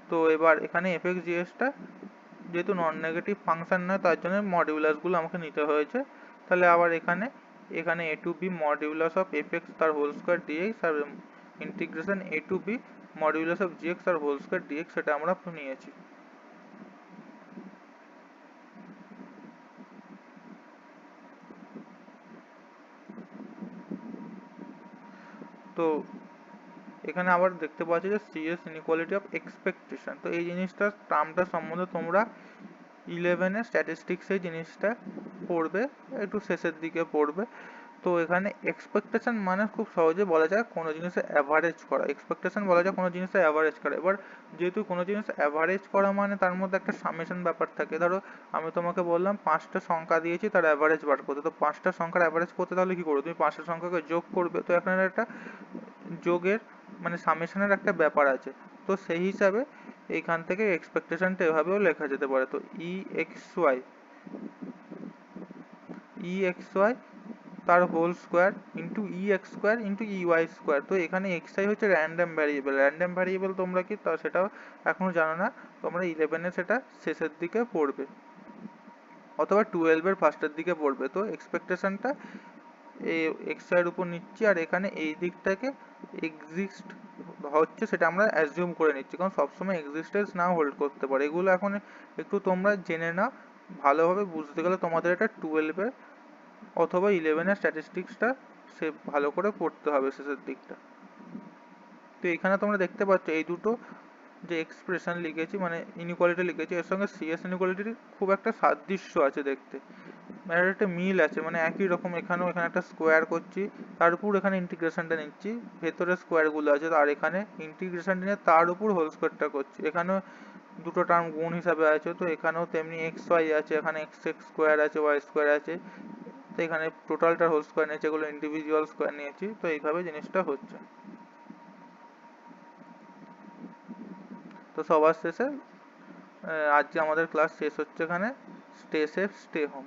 তো এবার এখানে fx gx টা যেহেতু নন নেগেটিভ ফাংশন নয়, তার জন্য মডিউলাস গুলো আমাকে নিতে হয়েছে। তাহলে আবার এখানে a to b modulus of fx তার হোল স্কোয়ার dx আর integration a to b modulus of gx আর হোল স্কোয়ার dx সেটা আমরা নিয়েছি। তো এখানে আবার দেখতে পাচ্ছি যে সিএস ইনইকুয়ালিটি অফ এক্সপেকটেশন। তো এই জিনিসটার টার্মটা সম্বন্ধে তোমরা 11-এর স্ট্যাটিস্টিক্সে জিনিসটা পড়বে, একটু শেষের দিকে পড়বে। তো এখানে এক্সপেকটেশন মানে খুব সহজে বলা যায় কোনো জিনিসের অ্যাভারেজ করা। এক্সপেকটেশন বলা যায় কোনো জিনিসের অ্যাভারেজ করা। এবার যেহেতু কোনো জিনিস অ্যাভারেজ করা মানে তার মধ্যে একটা সামেশন ব্যাপার থাকে। ধরো আমি তোমাকে বললাম 5টা সংখ্যা দিয়েছি তার অ্যাভারেজ বার করতে, তো 5টা সংখ্যার অ্যাভারেজ করতে তাহলে কি করবে, তুমি 5টা সংখ্যাকে যোগ করবে। তো এখানে একটা যোগের মানে সামেশনের একটা ব্যাপার আছে। তো সেই হিসাবে এইখান থেকে এক্সপেকটেশনটা এভাবেও লেখা যেতে পারে। তো EXY তার whole square into EX square into EY square. তো এখানে xi হচ্ছে র্যান্ডম ভ্যারিয়েবল। র্যান্ডম ভ্যারিয়েবল তোমরা কি তা সেটাও এখনো জানো না, তোমরা 11 এ সেটা শেষের দিকে পড়বে অথবা 12 এর ফার্স্টের দিকে পড়বে। তো এক্সপেকটেশনটা এই xi এর উপর নিচ্ছি, আর এখানে এই দিকটাকে এক্সিস্ট হচ্ছে সেটা আমরা অ্যাজিউম করে নিচ্ছি, কারণ সবসময় এক্সিস্টেন্স নাও হোল্ড করতে পারে। এগুলো এখন একটু তোমরা জেনে নাও, ভালোভাবে বুঝতে গেলে তোমাদের এটা 12 এর অথবা 11 এর স্ট্যাটিস্টিক্সটা সে ভালো করে পড়তে হবে শেষের দিকটা। তো এখানে তোমরা দেখতে পাচ্ছ এই দুটো যে এক্সপ্রেশন লিখেছি মানে ইনইকুয়ালিটি লিখেছি, এর সঙ্গে সিএস ইনইকুয়ালিটির খুব একটা সাদৃশ্য আছে দেখতে, মানে একটা মিল আছে, মানে একই রকম। এখানেও এখানে একটা স্কোয়ার করছি, তার উপর এখানে ইন্টিগ্রেশনটা নিচ্ছি, ভেতরে স্কোয়ার গুলো আছে, আর এখানে ইন্টিগ্রেশন নিয়ে তার উপর হোল স্কোয়ারটা করছি। এখানেও দুটো টার্ম গুণ হিসাবে আছে, তো এখানেও তেমনি এক্স ওয়াই আছে, এখানে এক্স এক্স স্কোয়ার আছে, ওয়াই স্কোয়ার আছে, তো এখানে টোটালটার হোল স্কোয়ার নিয়েছি, এগুলো ইন্ডিভিজুয়াল স্কোয়ার নিয়েছি। তো এইভাবে জিনিসটা হচ্ছে। তো সবার শেষে আজকে আমাদের ক্লাস শেষ হচ্ছে এখানে। Stay safe, stay home.